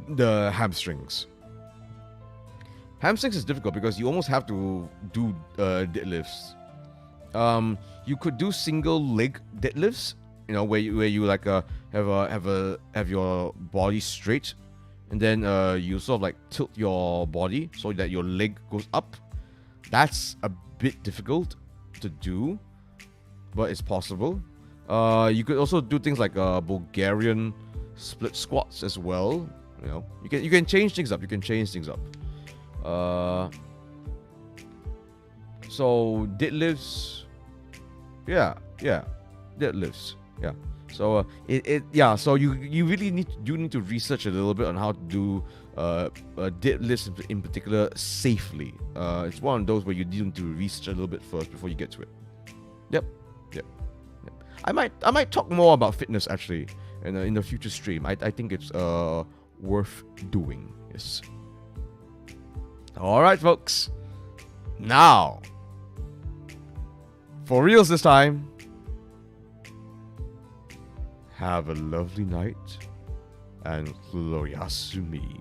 the hamstrings. Hamstrings is difficult because you almost have to do deadlifts. You could do single leg deadlifts, you know, where you like have your body straight, and then you sort of like tilt your body so that your leg goes up. That's a bit difficult to do, but it's possible. You could also do things like Bulgarian split squats as well. You know, you can change things up. So deadlifts. Yeah, deadlifts. Yeah. So So you really need to research a little bit on how to do deadlifts in particular safely. It's one of those where you need to research a little bit first before you get to it. Yep. I might talk more about fitness actually in the future stream. I think it's worth doing. Yes. All right, folks. Now, for reals this time. Have a lovely night and Loyasumi.